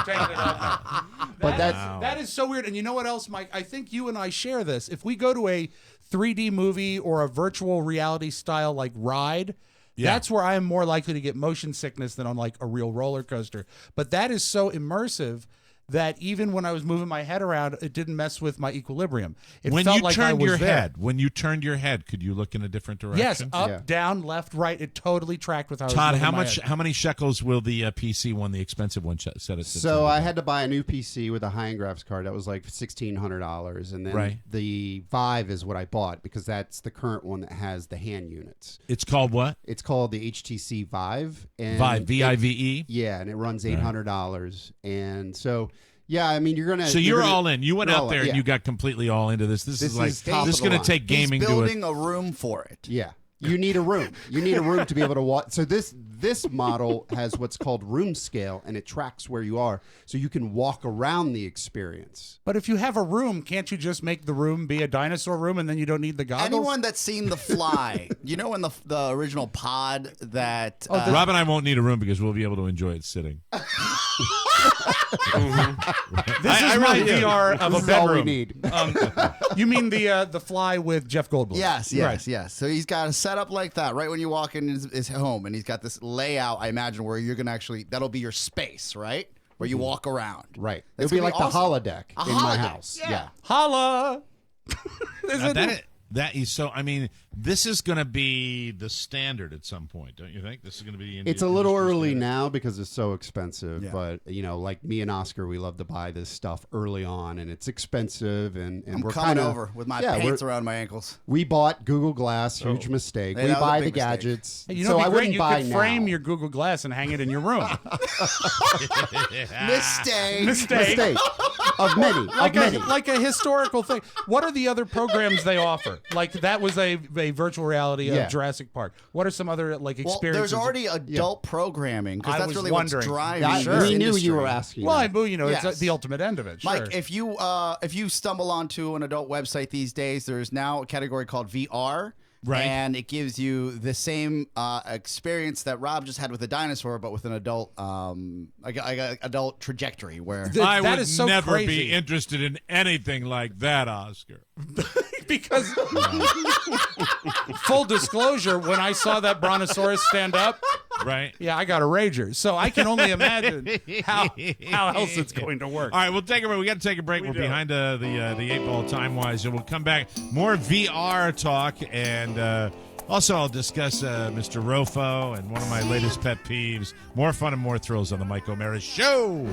taking it off now. But that is so weird. And you know what else, Mike? I think you and I share this. If we go to a 3D movie or a virtual reality style like ride, that's where I am more likely to get motion sickness than on like a real roller coaster. But that is so immersive that even when I was moving my head around, it didn't mess with my equilibrium. It When felt you like turned I was your there. head, could you look in a different direction? Yes, up, down, left, right. It totally tracked with how I was Todd, moving how my much? head. How many shekels will the PC one, the expensive one, set it? So I had to buy a new PC with a high-end graphics card. That was like $1,600, and then the Vive is what I bought because that's the current one that has the hand units. It's called what? It's called the HTC Vive. And Vive, VIVE. Yeah, and it runs $800, and so. Yeah, I mean, you're gonna. So you're all in. You went out there and you got completely all into this. This is like this is going to take gaming He's to building it. a room for it. Yeah, you need a room. You need a room to be able to watch. So this model has what's called room scale, and it tracks where you are, so you can walk around the experience. But if you have a room, can't you just make the room be a dinosaur room, and then you don't need the goggles? Anyone that's seen The Fly, you know, in the original pod that Rob and I won't need a room because we'll be able to enjoy it sitting. This is my VR of This a is all we bedroom. need. You mean the Fly with Jeff Goldblum? Yes. So he's got a setup like that right when you walk in his home, and he's got this layout. I imagine where you're gonna that'll be your space, right? Where you walk around. Right. That's It'll be gonna like awesome. the holodeck in my house. Yeah. Holla! That is so. I mean, this is going to be the standard at some point, don't you think? This is going to be. It's a little industry early standard. now because it's so expensive. But like me and Oscar, we love to buy this stuff early on, and it's expensive. And I'm we're coming kind of over with my pants around my ankles. We bought Google Glass, huge mistake. Hey, we that was a buy big the mistake. gadgets, Hey, so I wouldn't you buy could now. frame your Google Glass and hang it in your room. Mistake. Mistake of many, like a historical thing. What are the other programs they offer? Like that was a virtual reality of Jurassic Park. What are some other like Well, experiences? there's already adult programming because I that's was really wondering. what's driving. That- this we knew industry. you were asking. Well, that. it's the ultimate end of it. Sure. Mike, if you stumble onto an adult website these days, there's now a category called VR. Right. And it gives you the same experience that Rob just had with the dinosaur, but with an adult, adult trajectory. Where I that would is so never crazy. be interested in anything like that, Oscar. because full disclosure, when I saw that brontosaurus stand up, Right. yeah, I got a rager. So I can only imagine how else it's going to work. All right, we'll take a break. We got to take a break. We're behind the 8-ball time-wise, and we'll come back. More VR talk, and also I'll discuss Mr. Rofo and one of my latest pet peeves. More fun and more thrills on the Mike O'Mara Show.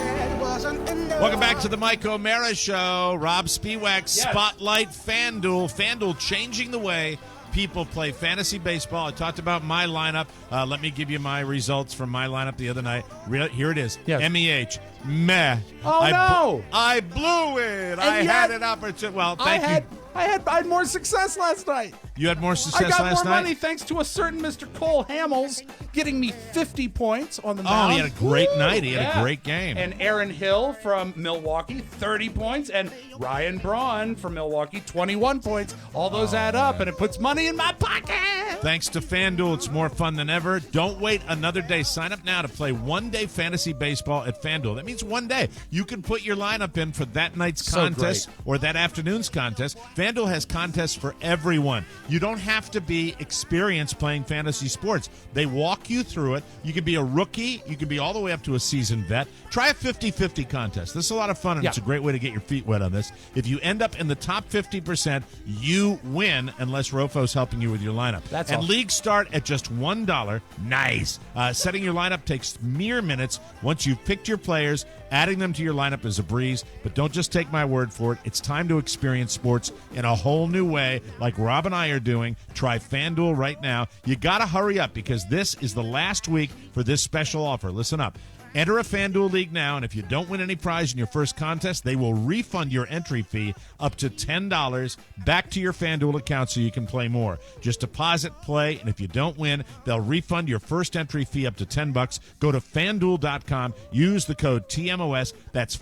Welcome back to the Mike O'Mara Show. Rob Spiewak, Spotlight FanDuel. FanDuel changing the way people play fantasy baseball. I talked about my lineup. Let me give you my results from my lineup the other night. Here it is. Yes. MEH. Meh. Oh, no. I blew it. I yet had an opportunity. Well, thank you. I had more success last night. You had more success I got last more night? money thanks to a certain Mr. Cole Hamels getting me 50 points on the Oh, mound. he had a great night. He had a great game. And Aaron Hill from Milwaukee, 30 points. And Ryan Braun from Milwaukee, 21 points. All those add up, and it puts money in my pocket. Thanks to FanDuel, it's more fun than ever. Don't wait another day. Sign up now to play one-day fantasy baseball at FanDuel. That means one day. You can put your lineup in for that night's contest or that afternoon's contest. FanDuel has contests for everyone. You don't have to be experienced playing fantasy sports. They walk you through it. You can be a rookie. You can be all the way up to a seasoned vet. Try a 50-50 contest. This is a lot of fun, and it's a great way to get your feet wet on this. If you end up in the top 50%, you win unless Rofo's helping you with your lineup. And leagues start at just $1. Nice. Setting your lineup takes mere minutes. Once you've picked your players, adding them to your lineup is a breeze. But don't just take my word for it. It's time to experience sports in a whole new way, like Rob and I are doing. Try FanDuel right now. You got to hurry up because this is the last week for this special offer. Listen up. Enter a FanDuel league now, and if you don't win any prize in your first contest, they will refund your entry fee up to $10 back to your FanDuel account so you can play more. Just deposit, play, and if you don't win, they'll refund your first entry fee up to $10. Go to FanDuel.com, use the code TMOS. That's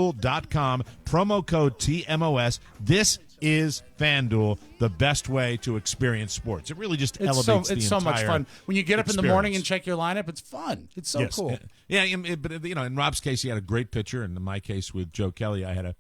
FanDuel.com, promo code TMOS. This is FanDuel, the best way to experience sports. It really just elevates the It's so much entire fun. When you get up in the experience. morning and check your lineup, it's fun. It's so cool. Yeah, but you know, in Rob's case, he had a great pitcher, and in my case with Joe Kelly, I had a.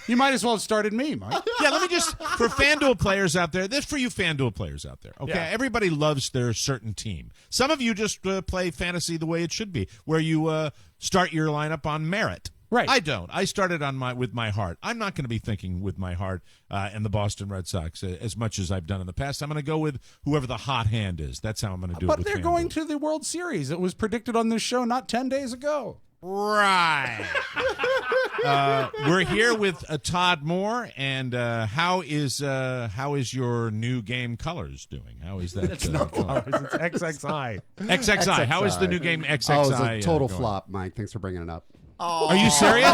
You might as well have started me, Mike. Yeah, let me just for FanDuel players out there. This for you FanDuel players out there. Okay, Yeah. Everybody loves their certain team. Some of you just play fantasy the way it should be, where you start your lineup on merit. Right. I don't. I started with my heart. I'm not going to be thinking with my heart and the Boston Red Sox as much as I've done in the past. I'm going to go with whoever the hot hand is. That's how I'm going to do it. But with they're FanDuel. going to the World Series. It was predicted on this show not 10 days ago. Right. We're here with Todd More, and how is your new game Colors doing? How is that? It's not Colors. It's XXI. XXI. How is the new game XXI? Oh, it's a total going? flop, Mike. Thanks for bringing it up. Oh. Are you serious?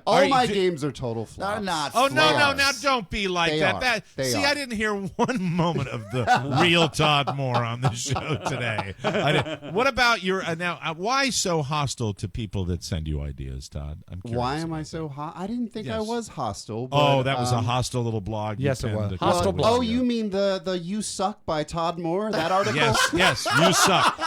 All my games are total flops. They're not. Oh, no, flops. now don't be like They that. are. They See, are. I didn't hear one moment of the real Todd More on the show today. What about your why so hostile to people that send you ideas, Todd? I'm curious. Why am I so hot? I didn't think I Yes. was hostile. But, Oh, that was a hostile little blog. you Yes, it penned was. a couple Hostile of blog. weeks Oh, ago. you mean the "You Suck" by Todd Moore? That article? Yes, you suck.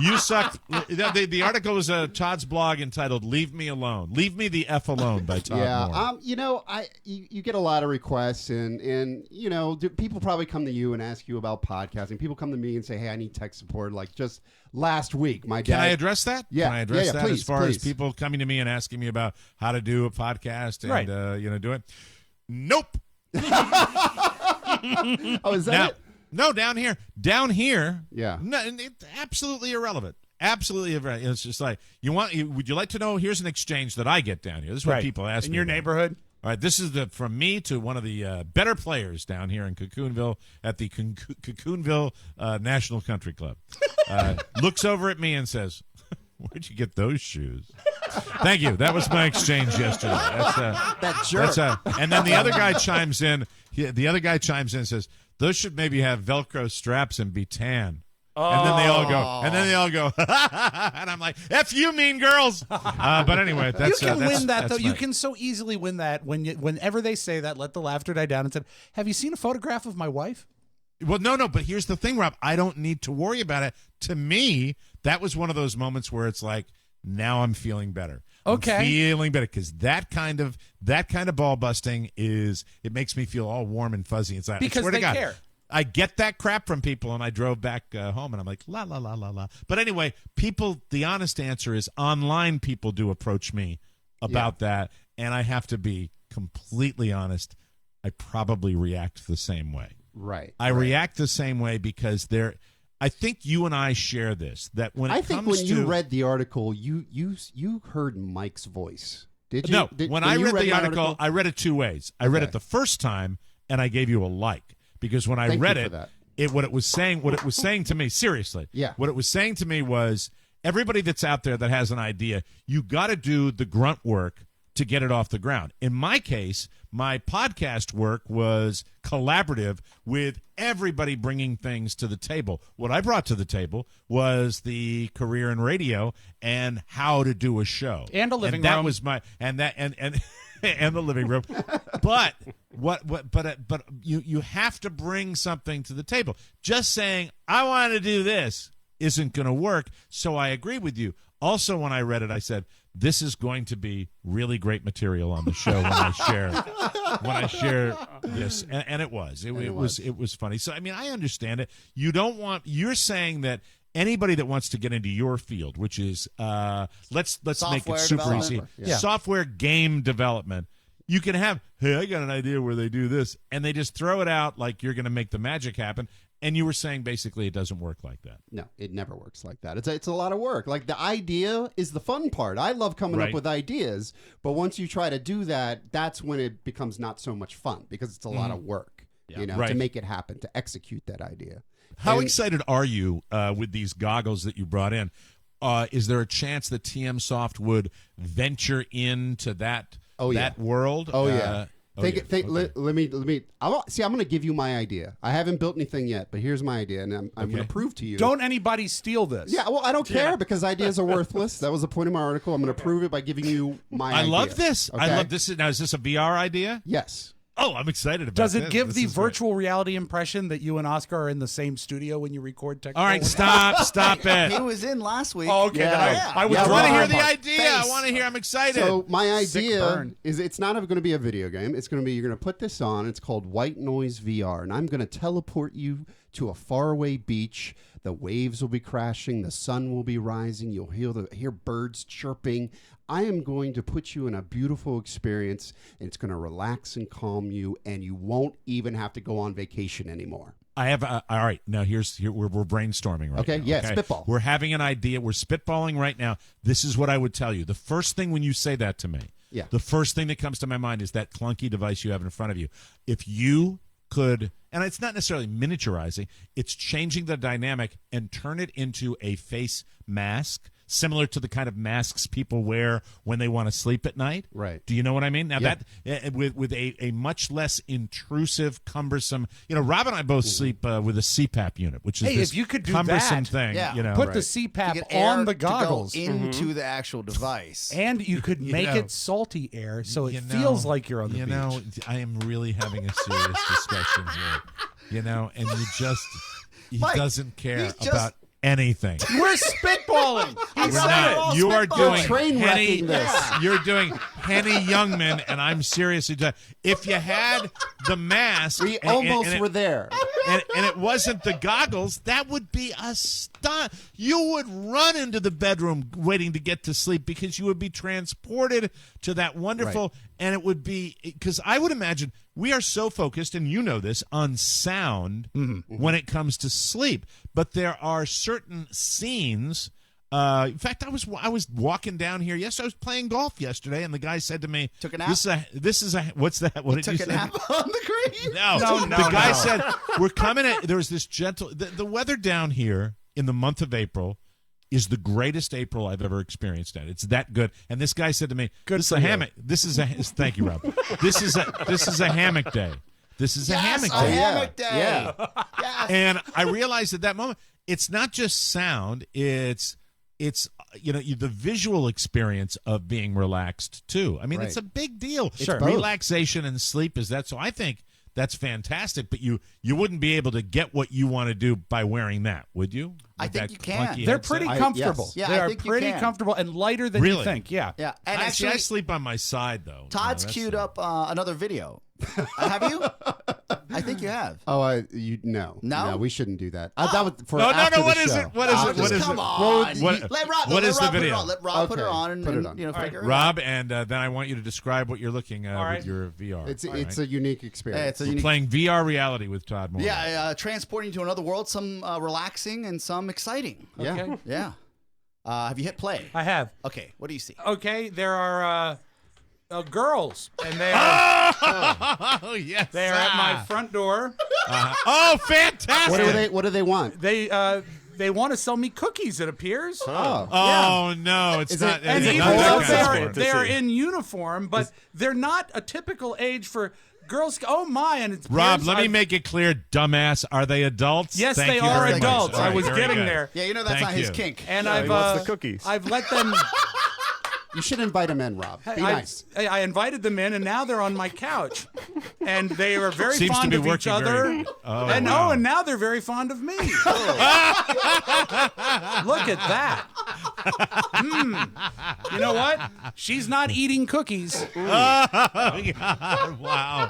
You suck. The article was Todd's blog entitled "Leave Me Alone." Leave me the F alone by Todd More. You know, you get a lot of requests, and you know, people probably come to you and ask you about podcasting. People come to me and say, "Hey, I need tech support." Like just last week, my dad. Can I address that? Yeah, Can I address that please, as far please. as people coming to me and asking me about how to do a podcast and do it? Nope. Oh, is that it? No, down here. Yeah. No, it's absolutely irrelevant. Absolutely irrelevant. It's just like, would you like to know? Here's an exchange that I get down here. This is what people ask me. In your about. neighborhood? All right, this is from me to one of the better players down here in Cocoonville at the Cocoonville National Country Club. Looks over at me and says, "Where'd you get those shoes?" Thank you. That was my exchange yesterday. That jerk. And then the other guy chimes in. The other guy chimes in and says, "Those should maybe have Velcro straps and be tan." And then they all go, and I'm like, "F you, mean girls." But anyway, that's you can win that though. my- You can so easily win that whenever they say that. Let the laughter die down and said, "Have you seen a photograph of my wife?" Well, no, but here's the thing, Rob. I don't need to worry about it. To me, that was one of those moments where it's like, now I'm feeling better. Okay. I'm feeling better because that kind of ball busting it makes me feel all warm and fuzzy inside. Because I swear they to God, care. I get that crap from people, and I drove back home, and I'm like, la, la, la, la, la. But anyway, the honest answer is online people do approach me about that, and I have to be completely honest. I probably react the same way. Right. I react the same way because I think you and I share this, that when it comes to... you read the article, you heard Mike's voice. Did you? No, when I read the article, I read it two ways. I read it the first time, and I gave you a like. Because when I read it, what it was saying to me, seriously, what it was saying to me was, everybody that's out there that has an idea, you got to do the grunt work to get it off the ground. In my case, my podcast work was collaborative with everybody bringing things to the table. What I brought to the table was the career in radio and how to do a show. And a living and that room. was my and the living room. But but you have to bring something to the table. Just saying I want to do this isn't going to work. So I agree with you. Also, when I read it, I said, this is going to be really great material on the show when I share this, and it was. It was funny. So I mean, I understand it. You're saying that anybody that wants to get into your field, which is let's make it super easy, software game development. You can have, hey, I got an idea where they do this, and they just throw it out like you're going to make the magic happen. And you were saying basically it doesn't work like that. No, it never works like that. It's a lot of work. Like the idea is the fun part. I love coming up with ideas, but once you try to do that, that's when it becomes not so much fun because it's a lot of work, to make it happen, to execute that idea. How excited are you with these goggles that you brought in? Is there a chance that TM Soft would venture into that world? Oh yeah. Let me. I'm going to give you my idea. I haven't built anything yet, but here's my idea, and I'm going to prove to you. Don't anybody steal this. Yeah, well, I don't care because ideas are worthless. That was the point of my article. I'm going to prove it by giving you my idea. I love this. Okay? I love this. Now, is this a VR idea? Yes. Oh, I'm excited about this. Does it give the virtual reality impression that you and Oscar are in the same studio when you record tech? All right, stop it. He was in last week. Oh, okay. I want to hear the idea. I want to hear. I'm excited. So my idea is it's not going to be a video game. It's going to be you're going to put this on. It's called White Noise VR, and I'm going to teleport you to a faraway beach. The waves will be crashing. The sun will be rising. You'll hear birds chirping. I am going to put you in a beautiful experience, and it's going to relax and calm you, and you won't even have to go on vacation anymore. I have all right. Now we're brainstorming right now. Okay, spitball. We're having an idea. We're spitballing right now. This is what I would tell you. The first thing when you say that to me, the first thing that comes to my mind is that clunky device you have in front of you. If you could, and it's not necessarily miniaturizing, it's changing the dynamic and turn it into a face mask, similar to the kind of masks people wear when they want to sleep at night. Right. Do you know what I mean? Now that with a much less intrusive, cumbersome. Rob and I both sleep with a CPAP unit, which is this if you could do cumbersome that, thing. Put the CPAP on the goggles into the actual device, and you could make it salty air, so it feels like you're on the beach. I am really having a serious discussion here. And he Mike, doesn't care about. anything. We're spitballing. We're not. You are doing train wrecking this. You're doing Henny Youngman, and I'm seriously doing. If you had the mask, We almost were there. and it wasn't the goggles, that would be a stunt. You would run into the bedroom waiting to get to sleep because you would be transported to that wonderful, and it would be, because I would imagine we are so focused, and you know this, on sound when it comes to sleep. But there are certain scenes. In fact, I was walking down here. Yes, I was playing golf yesterday, and the guy said to me, "Took a nap." This is a what's that? What did you say? Took a nap on the green. No. The guy said we're coming at. There was this gentle. The weather down here in the month of April is the greatest April I've ever experienced. It's that good. And this guy said to me, "This is a hammock. This is a." Thank you, Rob. This is a hammock day. This is a hammock day. Hammock day. Yeah. Yes. And I realized at that moment, it's not just sound. It's the visual experience of being relaxed too. I mean, it's a big deal. Sure. Relaxation and sleep is that. So I think that's fantastic. But you wouldn't be able to get what you want to do by wearing that, would you? I With think that you can. clunky They're headset? pretty comfortable. Yes. Yeah, they I are think you pretty can. comfortable and lighter than you think. Yeah. Yeah. And See, I actually, sleep on my side though. Todd's that's queued up another video. Have you? I think you have. Oh, no. No? No, we shouldn't do that. That was for No. after What the is show. it? What is it? What is Come it? on. What- Let Rob. what let is Rob the put it video? on. Let Rob put her Okay, on and, put it and, on. you know, figure it out. Rob, and then I want you to describe what you're looking right. with your VR. It's a unique experience. Yeah, it's a We're unique. playing VR reality with Todd More. Yeah, transporting you to another world. Some relaxing and some exciting. Yeah. Okay. Yeah. Have you hit play? I have. Okay. What do you see? Okay, there are girls, and they are Oh yes. they are at my front door. Oh, fantastic! What do they want? They want to sell me cookies. It appears. Oh no, it's Is not. it- And it's is it even not though that they kind are, of they sport. are in uniform, but they're not a typical age for girls. Oh my! And it's Rob, appears let me I've- make it clear, dumbass. Are they adults? Yes, Thank they you are very much. adults. All I right, was very getting good. there. Yeah, you know that's Thank not his you. kink. And Yeah, he I've wants the cookies. I've let them. You should invite them in, Rob. Be nice. I invited them in, and now they're on my couch, and they are very Seems to fond be of each working other. very- Oh, and wow. and now they're very fond of me. Look at that. You know what? She's not eating cookies. Oh, God. Wow.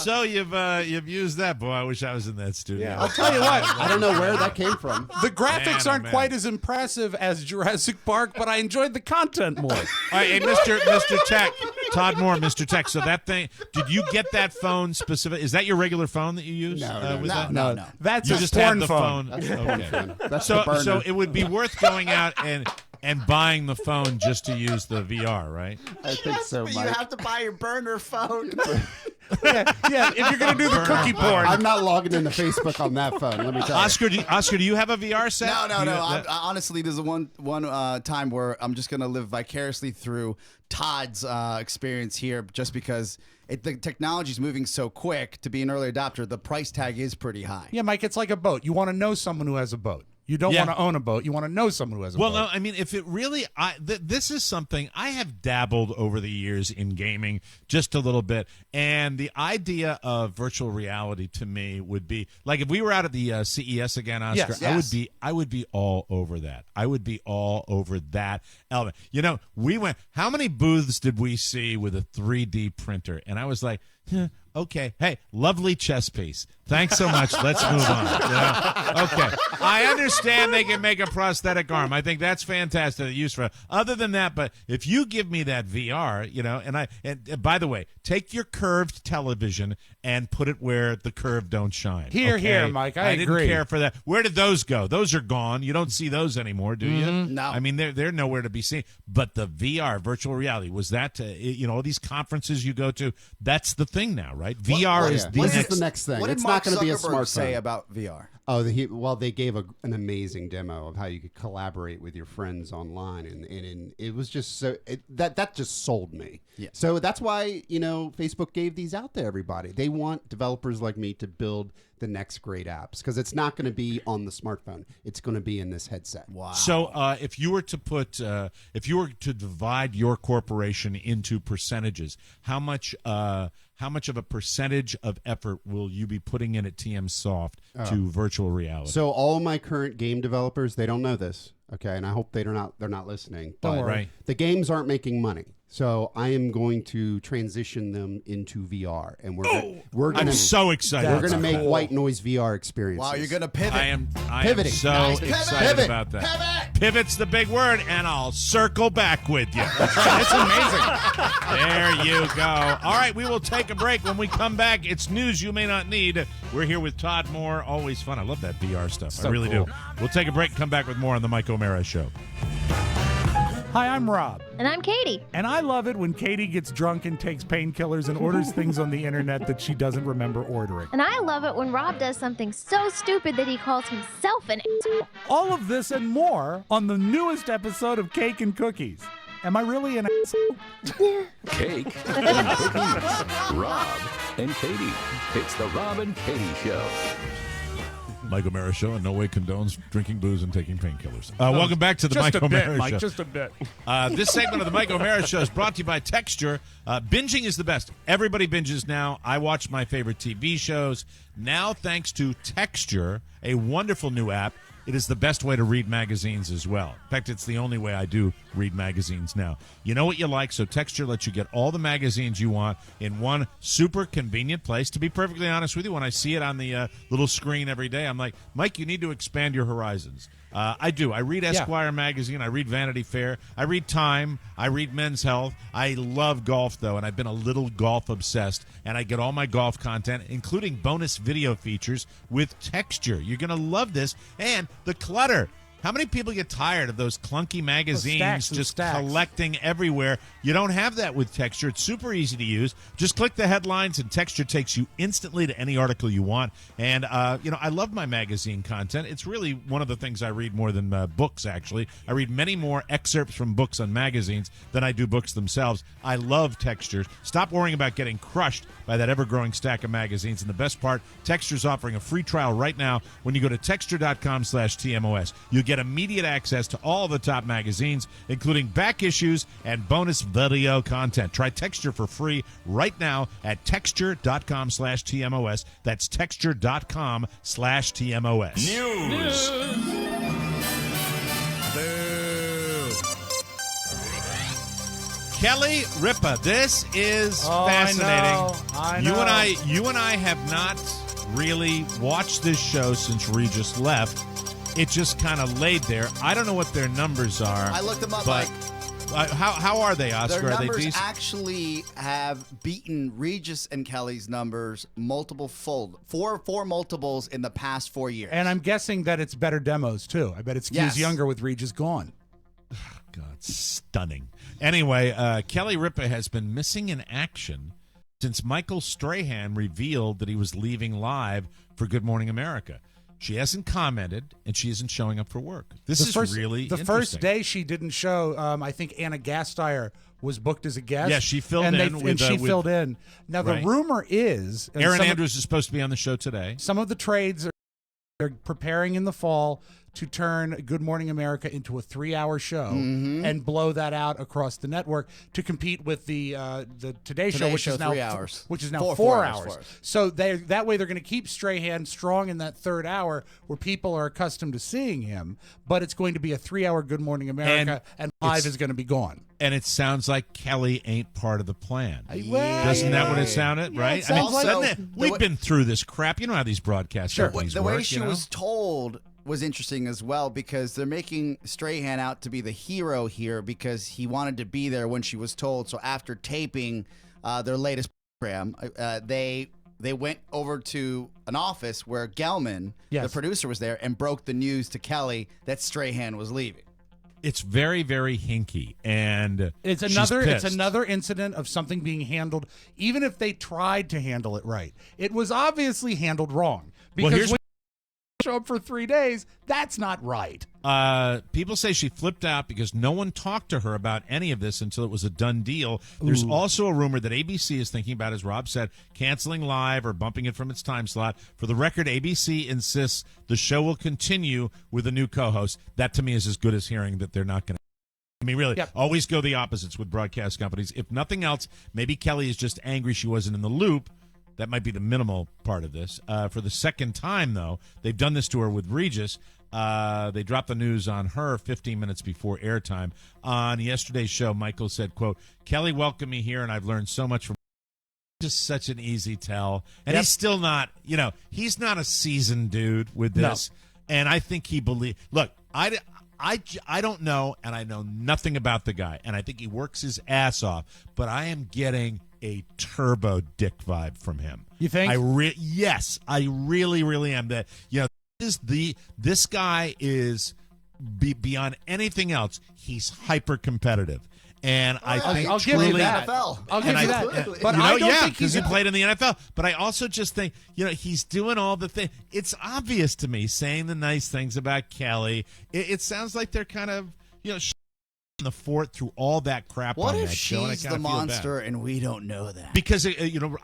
So you've used that, boy. I wish I was in that studio. I'll tell you what. I don't know where that came from. The graphics Man, oh, aren't man. quite as impressive as Jurassic Park, but I enjoyed the content more. All right, hey, Mr. Tech, Todd More, Mr. Tech. So that thing, did you get that phone specific? Is that your regular phone that you use? No. That's You a just had porn the phone. Okay. That's the burner. So it would be worth going out and buying the phone just to use the VR, right? I think so, But Mike. you have to buy your burner phone. Yeah, if you're gonna do the cookie porn. I'm not logging into Facebook on that phone. Let me tell you. Oscar, do you have a VR set? No. Do you- Honestly, there's one time where I'm just gonna live vicariously through Todd's experience here, just because the technology is moving so quick. To be an early adopter, the price tag is pretty high. Yeah, Mike, it's like a boat. You want to know someone who has a boat. You don't Yeah. want to own a boat. You want to know someone who has a Well, boat. no, I mean, if it really, this is something I have dabbled over the years in gaming just a little bit, and the idea of virtual reality to me would be like if we were out at the CES again, Oscar. Yes. I would be all over that. I would be all over that element. You know, we went. How many booths did we see with a 3D printer? And I was like, okay, hey, lovely chess piece. Thanks so much. Let's move on. You know? Okay, I understand they can make a prosthetic arm. I think that's fantastic. The use for it. Other than that, but if you give me that VR, you know, and by the way, take your curved television and put it where the curve don't shine. Here, okay? here, Mike, I didn't agree. care for that. Where did those go? Those are gone. You don't see those anymore, do you? No. I mean, they're nowhere to be seen. But the VR, virtual reality, was that all these conferences you go to? That's the thing now, right? VR is This is the next thing. What did It's Mark not going to be a Zuckerberg smartphone. say about VR? Oh, they gave an amazing demo of how you could collaborate with your friends online, and it was just that just sold me. Yeah. So that's why Facebook gave these out to everybody. They want developers like me to build the next great apps because it's not going to be on the smartphone. It's going to be in this headset. Wow. So if you were to divide your corporation into percentages, how much how much of a percentage of effort will you be putting in at TM Soft to virtual reality? So all my current game developers, they don't know this, okay? And I hope they're not listening. But Right. the games aren't making money. So I am going to transition them into VR, and we're I'm gonna so excited. we're gonna make white noise VR experiences. Wow, you're gonna pivot. I am Pivoting. so Nice. excited Pivot. about that. Pivot's the big word, and I'll circle back with you. It's amazing. There you go. All right, we will take a break. When we come back, it's news you may not need. We're here with Todd More. Always fun. I love that VR stuff. So I really cool. do. We'll take a break and come back with more on the Mike O'Mara Show. Hi, I'm Rob. And I'm Katie. And I love it when Katie gets drunk and takes painkillers and orders things on the internet that she doesn't remember ordering. And I love it when Rob does something so stupid that he calls himself an asshole. All of this and more on the newest episode of Cake and Cookies. Am I really an asshole? Cake and cookies. Rob and Katie. It's the Rob and Katie Show. Mike O'Mara Show in no way condones drinking booze and taking painkillers. Welcome back to the Mike O'Mara Show. Just a bit. This segment of the Mike O'Mara Show is brought to you by Texture. Binging is the best. Everybody binges now. I watch my favorite TV shows. Now, thanks to Texture, a wonderful new app, it is the best way to read magazines as well. In fact, it's the only way I do read magazines now. You know what you like, so Texture lets you get all the magazines you want in one super convenient place. To be perfectly honest with you, when I see it on the little screen every day, I'm like, Mike, you need to expand your horizons. I do. I read Esquire magazine. I read Vanity Fair. I read Time. I read Men's Health. I love golf, though, and I've been a little golf obsessed, and I get all my golf content, including bonus video features with Texture. You're going to love this, and the clutter. How many people get tired of those clunky magazines just collecting everywhere? You don't have that with Texture. It's super easy to use. Just click the headlines, and Texture takes you instantly to any article you want. And, I love my magazine content. It's really one of the things I read more than books, actually. I read many more excerpts from books on magazines than I do books themselves. I love Texture. Stop worrying about getting crushed by that ever-growing stack of magazines. And the best part, Texture's offering a free trial right now when you go to texture.com/TMOS. You get immediate access to all the top magazines, including back issues and bonus video content. Try Texture for free right now at texture.com/TMOS. That's texture.com/TMOS. News. Boo. Kelly Ripa, this is fascinating. I know. You and I have not really watched this show since Regis left. It just kind of laid there. I don't know what their numbers are. I looked them up, but how are they, Oscar? Their Are they numbers decent? actually have beaten Regis and Kelly's numbers four multiples in the past 4 years. And I'm guessing that it's better demos, too. I bet it skews younger with Regis gone. God, stunning. Anyway, Kelly Ripa has been missing in action since Michael Strahan revealed that he was leaving live for Good Morning America. She hasn't commented, and she isn't showing up for work. This is really the interesting. first day she didn't show. I think Anna Gasteyer was booked as a guest. Yeah, she filled filled in. Now the rumor is Aaron Andrews is supposed to be on the show today. Some of the trades are preparing in the fall to turn Good Morning America into a 3-hour show and blow that out across the network to compete with the Today Show, which is now 3 hours, which is now 4 hours. So that way they're going to keep Strahan strong in that third hour where people are accustomed to seeing him, but it's going to be a 3-hour Good Morning America, and live is going to be gone. And it sounds like Kelly ain't part of the plan. Yeah. Doesn't that what it sounded, right? It sounds we've been through this crap. You know how these broadcast companies the work. way she was told was interesting as well, because they're making Strahan out to be the hero here because he wanted to be there when she was told. So after taping their latest program, they went over to an office where Gelman, the producer, was there and broke the news to Kelly that Strahan was leaving. It's very, very hinky, and it's another incident of something being handled. Even if they tried to handle it right, it was obviously handled wrong. Because when you show up for 3 days, that's not right. People say she flipped out because no one talked to her about any of this until it was a done deal. There's also a rumor that ABC is thinking about, as Rob said, canceling live or bumping it from its time slot. For the record, ABC insists the show will continue with a new co-host. That, to me, is as good as hearing that they're not going to. I mean, really, Yep. always go the opposites with broadcast companies. If nothing else, maybe Kelly is just angry she wasn't in the loop. That might be the minimal part of this. For the second time, though, they've done this to her with Regis. They dropped the news on her 15 minutes before airtime. On yesterday's show, Michael said, quote, Kelly welcomed me here, and I've learned so much from just such an easy tell. And he's still not, he's not a seasoned dude with this. No. And I think he look, I don't know, and I know nothing about the guy, and I think he works his ass off, but I am getting a turbo dick vibe from him. You think? Yes, I really, really am. That this guy is beyond anything else. He's hyper competitive. And I think I'll give you that. I'll give you that. But I don't think because he played in the NFL. But I also just think, he's doing all the things. It's obvious to me, saying the nice things about Kelly. It sounds like they're kind of, in the fort through all that crap what on if that show. She's the monster and we don't know that? Because,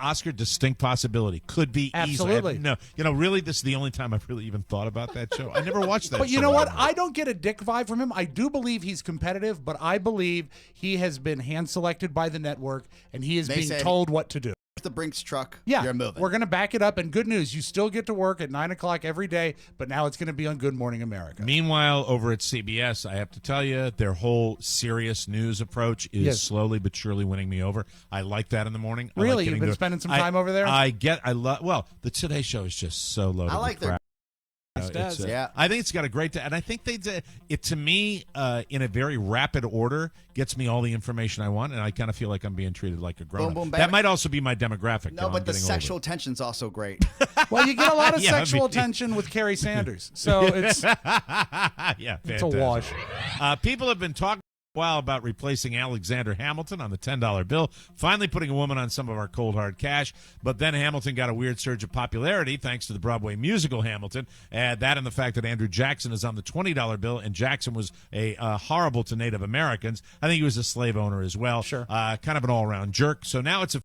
Oscar, distinct possibility. Could be absolutely. No, really, this is the only time I've really even thought about that show. I never watched that But show. you know what? I don't get a dick vibe from him. I do believe he's competitive, but I believe he has been hand-selected by the network, and he is being told what to do. The Brinks truck, yeah, you're moving. We're going to back it up, and good news, you still get to work at 9 o'clock every day, but now it's going to be on Good Morning America. Meanwhile, over at CBS, I have to tell you, their whole serious news approach is slowly but surely winning me over. I like that in the morning. Really? You've been spending some time over there? The Today Show is just so loaded. I like their I think it's got a great and I think they did it to me in a very rapid order, gets me all the information I want, and I kind of feel like I'm being treated like a grown-up. That might also be my demographic. No, but the sexual tension's also great. Well, you get a lot of sexual tension with Carrie Sanders, so it's it's a wash. People have been talking a while about replacing Alexander Hamilton on the $10 bill, finally putting a woman on some of our cold hard cash. But then Hamilton got a weird surge of popularity thanks to the Broadway musical Hamilton. Add that and the fact that Andrew Jackson is on the $20 bill, and Jackson was horrible to Native Americans. I think he was a slave owner as well. Sure. Kind of an all-around jerk. So now it's a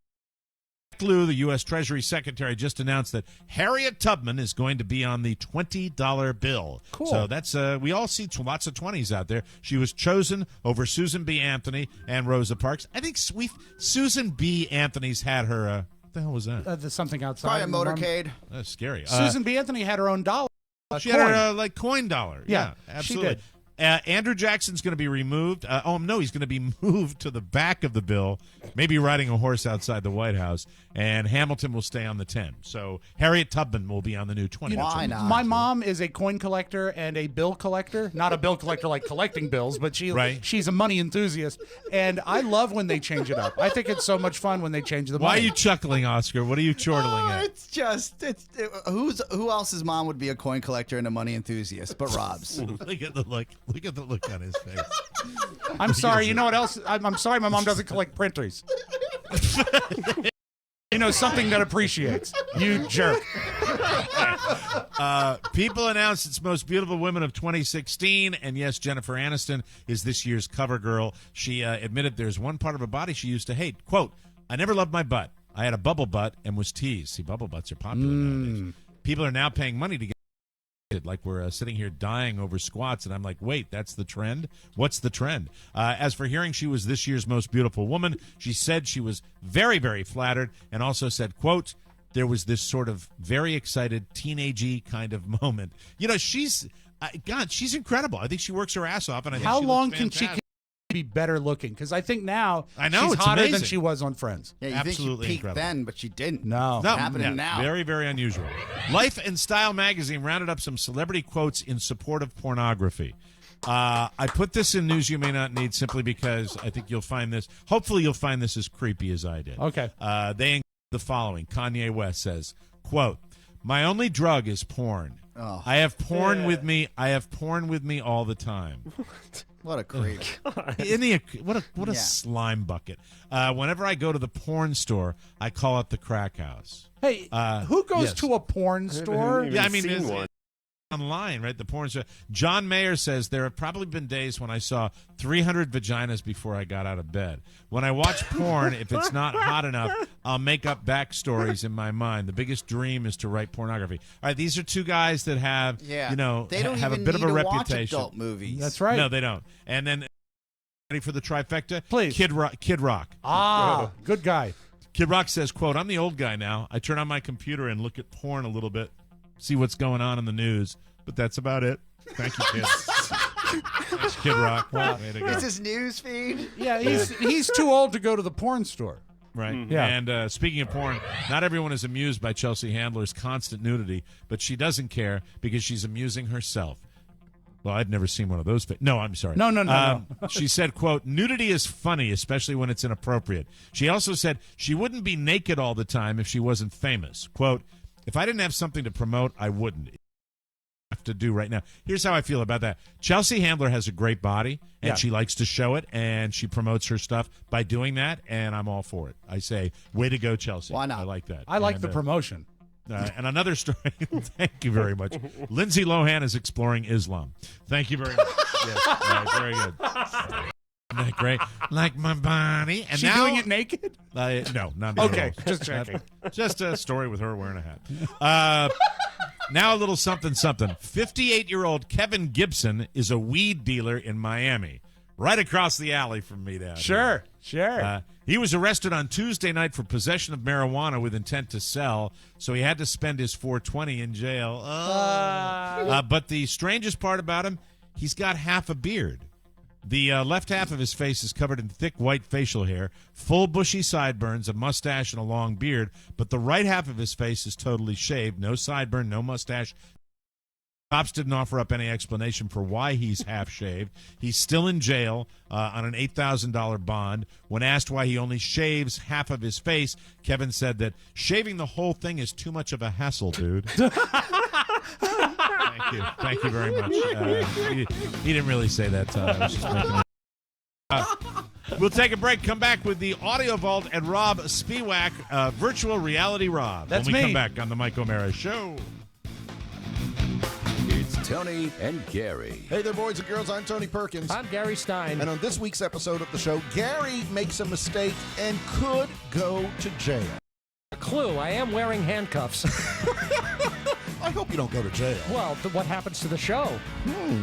Lou, the U.S. Treasury Secretary, just announced that Harriet Tubman is going to be on the $20 bill. Cool. So that's we all see lots of 20s out there. She was chosen over Susan B. Anthony and Rosa Parks. I think Susan B. Anthony's had her. What the hell was that? There's something outside. Probably a motorcade. That's scary. Susan B. Anthony had her own dollar. She had her coin dollar. Yeah, absolutely. She did. Andrew Jackson's going to be removed. He's going to be moved to the back of the bill, maybe riding a horse outside the White House, and Hamilton will stay on the 10. So Harriet Tubman will be on the new 20. Why not? My mom is a coin collector and a bill collector. Not a bill collector like collecting bills, but she's a money enthusiast. And I love when they change it up. I think it's so much fun when they change the money. Why are you chuckling, Oscar? What are you chortling at? It's just who else's mom would be a coin collector and a money enthusiast but Rob's? Look at the look. Look at the look on his face. I'm sorry. You know what else? I'm sorry my mom doesn't collect printers. Something that appreciates. You jerk. People announced its most beautiful women of 2016, and yes, Jennifer Aniston is this year's cover girl. She admitted there's one part of her body she used to hate. Quote, I never loved my butt. I had a bubble butt and was teased. See, bubble butts are popular nowadays. People are now paying money to get like we're sitting here dying over squats, and I'm like, wait, that's the trend? What's the trend? As for hearing she was this year's most beautiful woman, she said she was very, very flattered, and also said, quote, there was this sort of very excited teenagey kind of moment. She's incredible. I think she works her ass off, and I think how she long looks can she be better looking? Because I think now she's it's hotter amazing. than she was on Friends. Yeah, you absolutely think she peaked incredible. then, but she didn't. No, happening now. Very, very unusual. Life and Style magazine rounded up some celebrity quotes in support of pornography. I put this in news you may not need simply because I think you'll find this. Hopefully, you'll find this as creepy as I did. Okay. They include the following. Kanye West says, "Quote: My only drug is porn. Oh. I have porn with me. I have porn with me all the time." What a creep. What a slime bucket. Whenever I go to the porn store, I call it the crack house. Hey, who goes to a porn store? Yeah, I mean, online, right? The porn store. John Mayer says there have probably been days when I saw 300 vaginas before I got out of bed. When I watch porn, if it's not hot enough, I'll make up backstories in my mind. The biggest dream is to write pornography. All right, these are two guys that have, they don't have a even bit need of a to reputation. watch adult movies. That's right. No, they don't. And then Ready for the trifecta? Please. Kid Rock. Ah, good guy. Kid Rock says, quote, I'm the old guy now. I turn on my computer and look at porn a little bit, see what's going on in the news, but that's about it. Thank you, kids. That's Kid Rock. Way to go. It's his news feed. Yeah, he's too old to go to the porn store. Right. Yeah. And speaking of porn, not everyone is amused by Chelsea Handler's constant nudity, but she doesn't care because she's amusing herself. Well, I've never seen one of those. No, I'm sorry. No. She said, quote, nudity is funny, especially when it's inappropriate. She also said she wouldn't be naked all the time if she wasn't famous. Quote, if I didn't have something to promote, I wouldn't. Have to do right now. Here's how I feel about that. Chelsea Handler has a great body, and she likes to show it, and she promotes her stuff by doing that, and I'm all for it. I say, way to go, Chelsea. Why not? I like that. I like the promotion. And another story. Thank you very much. Lindsay Lohan is exploring Islam. Thank you very much. Yes, right, very good. Isn't that great? Like my body. And she now, doing it naked? No, not okay. at all. Just checking. Just a story with her wearing a hat. Now a little something. 58-year-old Kevin Gibson is a weed dealer in Miami, right across the alley from me down here. Sure. He was arrested on Tuesday night for possession of marijuana with intent to sell, so he had to spend his 420 in jail. But the strangest part about him, he's got half a beard. The left half of his face is covered in thick white facial hair, full bushy sideburns, a mustache, and a long beard, but the right half of his face is totally shaved, no sideburn, no mustache. Cops didn't offer up any explanation for why he's half-shaved. He's still in jail on an $8,000 bond. When asked why he only shaves half of his face, Kevin said that shaving the whole thing is too much of a hassle, dude. Thank you very much. He didn't really say that, Todd. I was just making it. We'll take a break, come back with the Audio Vault and Rob Spiewak, Virtual Reality Rob. That's when we me. come back on the Mike O'Mara Show. It's Tony and Gary. Hey there, boys and girls. I'm Tony Perkins. I'm Gary Stein. And on this week's episode of the show, Gary makes a mistake and could go to jail. Clue, I am wearing handcuffs. I hope you don't go to jail. Well, what happens to the show?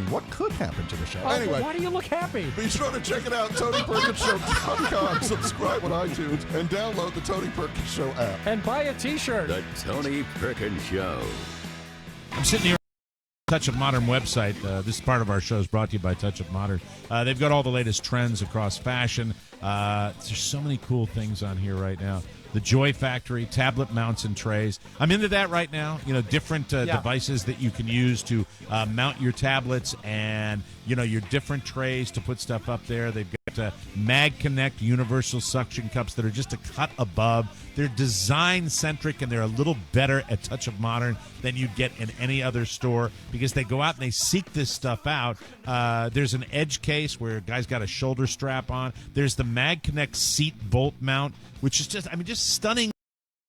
What could happen to the show? Oh, Anyway, why do you look happy? be sure to check it out, TonyPerkinsShow.com. Subscribe on iTunes and download the Tony Perkins Show app. And buy a T-shirt. The Tony Perkins Show. I'm sitting here. Touch of Modern website. This part of our show is brought to you by Touch of Modern. They've got all the latest trends across fashion. There's so many cool things on here right now. The Joy Factory, tablet mounts and trays. I'm into that right now. You know, different devices that you can use to mount your tablets and, you know, your different trays to put stuff up there. They've got Mag Connect universal suction cups that are just a cut above. They're design-centric, and they're a little better at Touch of Modern than you get in any other store because they go out and they seek this stuff out. There's an edge case where a guy's got a shoulder strap on. There's the Mag Connect seat bolt mount, which is just stunning.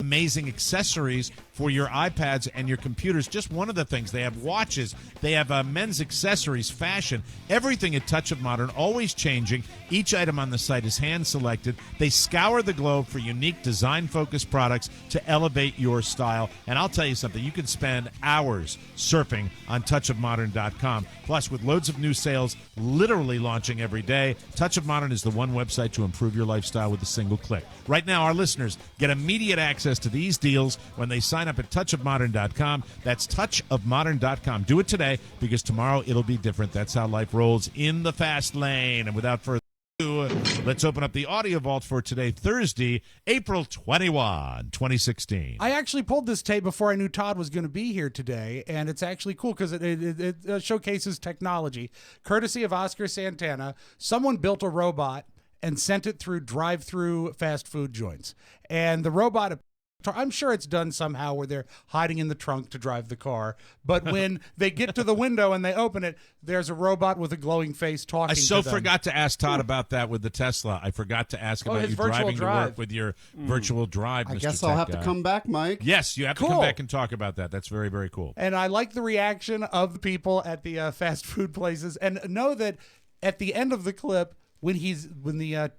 Amazing accessories for your iPads and your computers. Just one of the things. They have watches. They have men's accessories, fashion, everything at Touch of Modern, always changing. Each item on the site is hand-selected. They scour the globe for unique design-focused products to elevate your style. And I'll tell you something. You can spend hours surfing on touchofmodern.com. Plus, with loads of new sales literally launching every day, Touch of Modern is the one website to improve your lifestyle with a single click. Right now, our listeners get immediate access to these deals when they sign up at touchofmodern.com. That's touchofmodern.com. Do it today because tomorrow it'll be different. That's how life rolls in the fast lane. And without further ado, let's open up the Audio Vault for today, Thursday, April 21, 2016. I actually pulled this tape before I knew Todd was going to be here today, and it's actually cool because it showcases technology. Courtesy of Oscar Santana, someone built a robot and sent it through drive-through fast food joints. And the robot, I'm sure it's done somehow where they're hiding in the trunk to drive the car. But when they get to the window and they open it, there's a robot with a glowing face talking to them. I forgot to ask Todd about that with the Tesla. I forgot to ask about his you virtual driving to drive. work with your virtual drive, I Mr. guess Tech I'll have Guy. to come back, Mike. Yes, you have to come back and talk about that. That's very, very cool. And I like the reaction of the people at the fast food places, and know that at the end of the clip, when the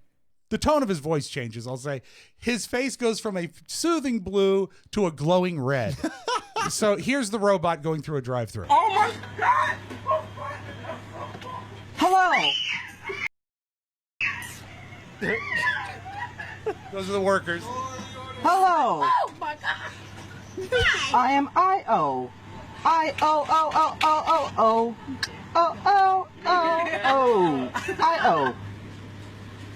tone of his voice changes, I'll say, his face goes from a soothing blue to a glowing red. So here's the robot going through a drive-thru. Oh my God! Hello! Those are the workers. Hello. Oh my God. I am I-O. I-O-O-O-O-O-O. O-O-O-O. I-O.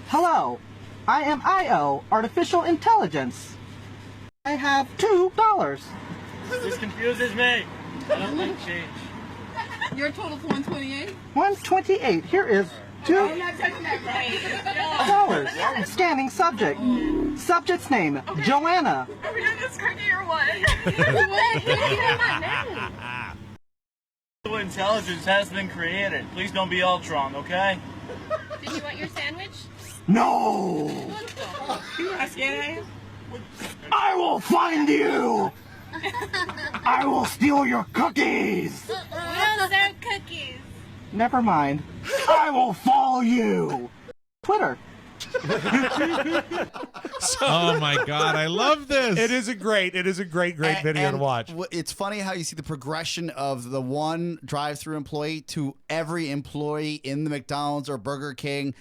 Hello. I am I-O, artificial intelligence. I have $2. This confuses me. I don't like change. Your total for 128? 128. Here is I'm not touching that right. $2. Scanning subject. Subject's name, Joanna. Are we doing this cookie or what? What? You have my name. Artificial intelligence has been created. Please don't be Ultron, okay? Did you want your sandwich? No! You want to scan it? I will find you! I will steal your cookies! We don't serve cookies. Never mind. I will follow you! Twitter. Oh my God, I love this. It is a great video to watch. It's funny how you see the progression of the one drive-through employee to every employee in the McDonald's or Burger King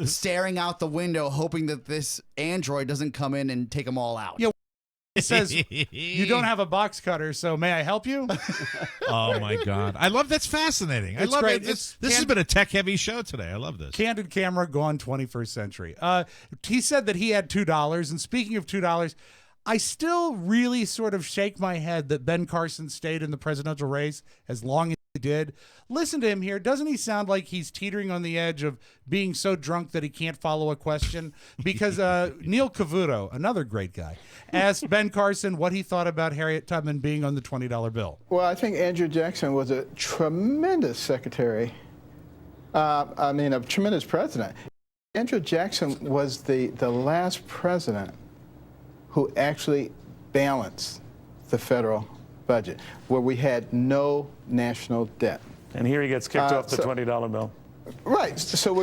staring out the window, hoping that this android doesn't come in and take them all out. Yeah. It says, you don't have a box cutter, so may I help you? Oh, my God. I love that's fascinating. I It's love great. it. This has been a tech-heavy show today. I love this. Candid camera gone 21st century. He said that he had $2. And speaking of $2, I still really sort of shake my head that Ben Carson stayed in the presidential race as long as he did. Listen to him here. Doesn't he sound like he's teetering on the edge of being so drunk that he can't follow a question? Because Neil Cavuto, another great guy, asked Ben Carson what he thought about Harriet Tubman being on the $20 bill. Well, I think Andrew Jackson was a tremendous secretary. A tremendous president. Andrew Jackson was the last president who actually balanced the federal budget, where we had no national debt. And here he gets kicked off the $20 bill. Right. So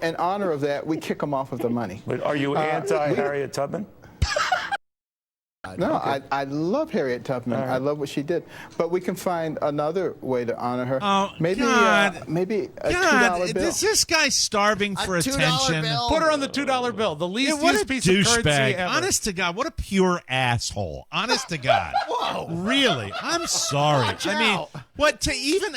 in honor of that, we kick him off of the money. Wait, are you anti-Harriet Tubman? No, Okay. I love Harriet Tubman. All right. I love what she did. But we can find another way to honor her. Oh, maybe God. Maybe a God, $2 bill. is this guy starving for attention? Put her on the $2 bill. The least Yeah, what used a piece of currency douchebag. ever. Honest to God, what a pure asshole. Honest to God. Whoa. Really? I'm sorry. Watch I mean, out. what to even,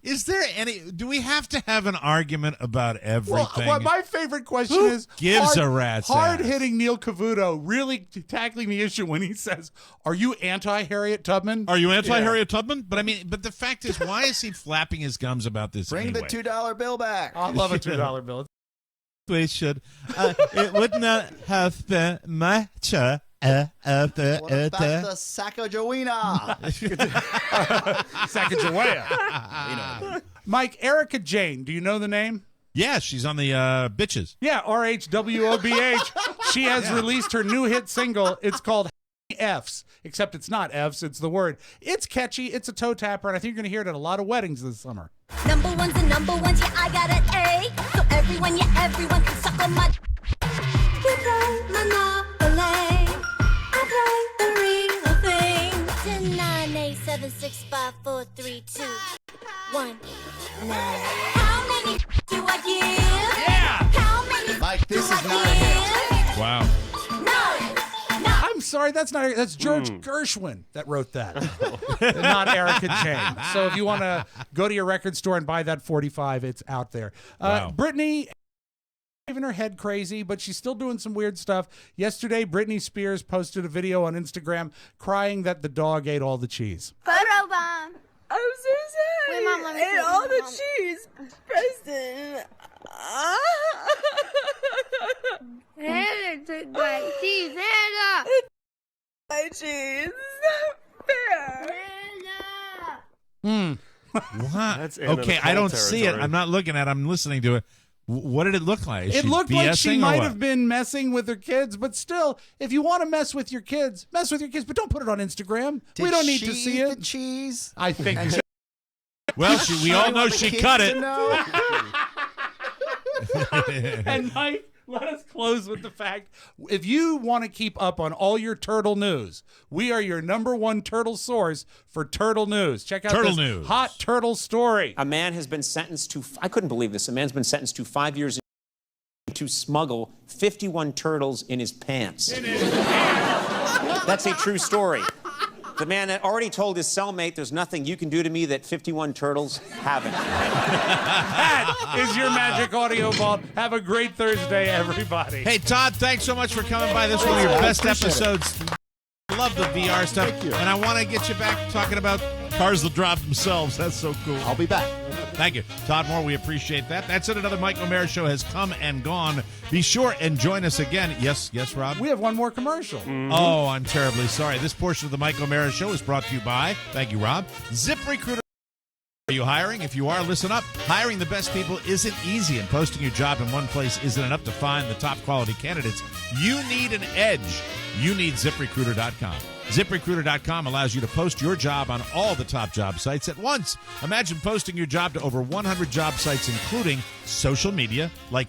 is there any, do we have to have an argument about everything? Well, my favorite question Who is gives a rat's ass? hard-hitting Neil Cavuto really tackling the issue when he says, are you anti-Harriet Tubman? Are you anti-Harriet Tubman? But I mean, but the fact is, why is he flapping his gums about this Bring anyway? the $2 bill back. I love a $2 bill. We should. It would not have been much. What about the Sacagawea? Sacagawea. Mike, Erica Jane, do you know the name? Yeah, she's on the Bitches. Yeah, RHWOBH. She has released her new hit single. It's called F's, except it's not F's, it's the word. It's catchy, it's a toe tapper, and I think you're going to hear it at a lot of weddings this summer. Number ones and number ones, yeah, I got an A. So everyone can suck on my. You play Monopoly. I play the real thing. 10, 9, 8, 7, 6, 5, 4, 3, 2, 1, 9. How many do I give? Yeah! How many Mike, this do is I not a hit. give? Wow. I'm sorry, that's George Gershwin that wrote that, not Erica Jane. So if you want to go to your record store and buy that 45, it's out there. Wow. Brittany, driving her head crazy, but she's still doing some weird stuff. Yesterday, Britney Spears posted a video on Instagram crying that the dog ate all the cheese. Photo bomb. I'm so sorry. Wait, Mom, let me and see. all the Mom. cheese, Preston. Hannah took my cheese. Hannah. My cheese. It's not fair. Hannah. What? That's Anna Okay, Nicole I don't see it. territory. I'm not looking at it. I'm listening to it. What did it look like? Is It she looked like she BSing or might what? have been messing with her kids, but still, if you want to mess with your kids, but don't put it on Instagram. We don't need to see it. The cheese? I think. And Well, we all know want the she kids cut to it. know? And Mike, let us close with the fact, if you want to keep up on all your turtle news, we are your #1 turtle source for turtle news. Check out Turtle this news. hot turtle story. A man has been sentenced to, I couldn't believe this, a man's been sentenced to 5 years to smuggle 51 turtles in his pants. That's a true story. The man had already told his cellmate, there's nothing you can do to me that 51 turtles haven't. That is your Magic Audio Vault. Have a great Thursday, everybody. Hey, Todd, thanks so much for coming by. This is one of your best episodes. Love the VR stuff. And I want to get you back talking about cars that drive themselves. That's so cool. I'll be back. Thank you. Todd More, we appreciate that. That's it. Another Mike O'Mara show has come and gone. Be sure and join us again. Yes, Rob? We have one more commercial. Oh, I'm terribly sorry. This portion of the Mike O'Mara show is brought to you by, thank you, Rob, ZipRecruiter. Are you hiring? If you are, listen up. Hiring the best people isn't easy, and posting your job in one place isn't enough to find the top quality candidates. You need an edge. You need ZipRecruiter.com. ZipRecruiter.com allows you to post your job on all the top job sites at once. Imagine posting your job to over 100 job sites, including social media like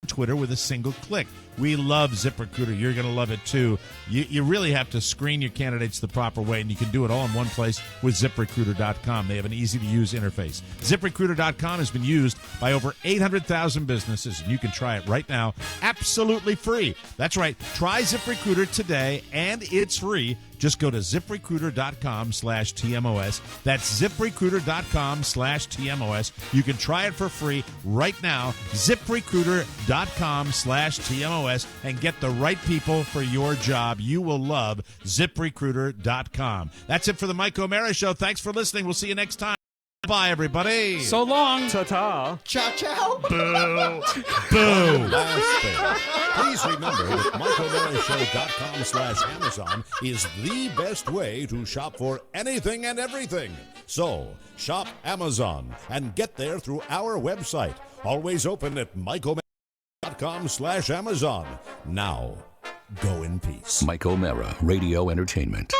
Twitter, with a single click. We love ZipRecruiter. You're going to love it too. You really have to screen your candidates the proper way, and you can do it all in one place with ZipRecruiter.com. They have an easy-to-use interface. ZipRecruiter.com has been used by over 800,000 businesses, and you can try it right now absolutely free. That's right. Try ZipRecruiter today, and it's free. Just go to ZipRecruiter.com/TMOS. That's ZipRecruiter.com/TMOS. You can try it for free right now. ZipRecruiter.com/TMOS and get the right people for your job. You will love ZipRecruiter.com. That's it for the Mike O'Mara Show. Thanks for listening. We'll see you next time. Bye, everybody. So long. Ta-ta. Ciao, ciao. Boo. Boo. Last thing. Please remember that MikeO'MaraShow.com/Amazon is the best way to shop for anything and everything. So, shop Amazon and get there through our website. Always open at MikeO'MaraShow.com/Amazon. Now, go in peace. Mike O'Mara, Radio Entertainment.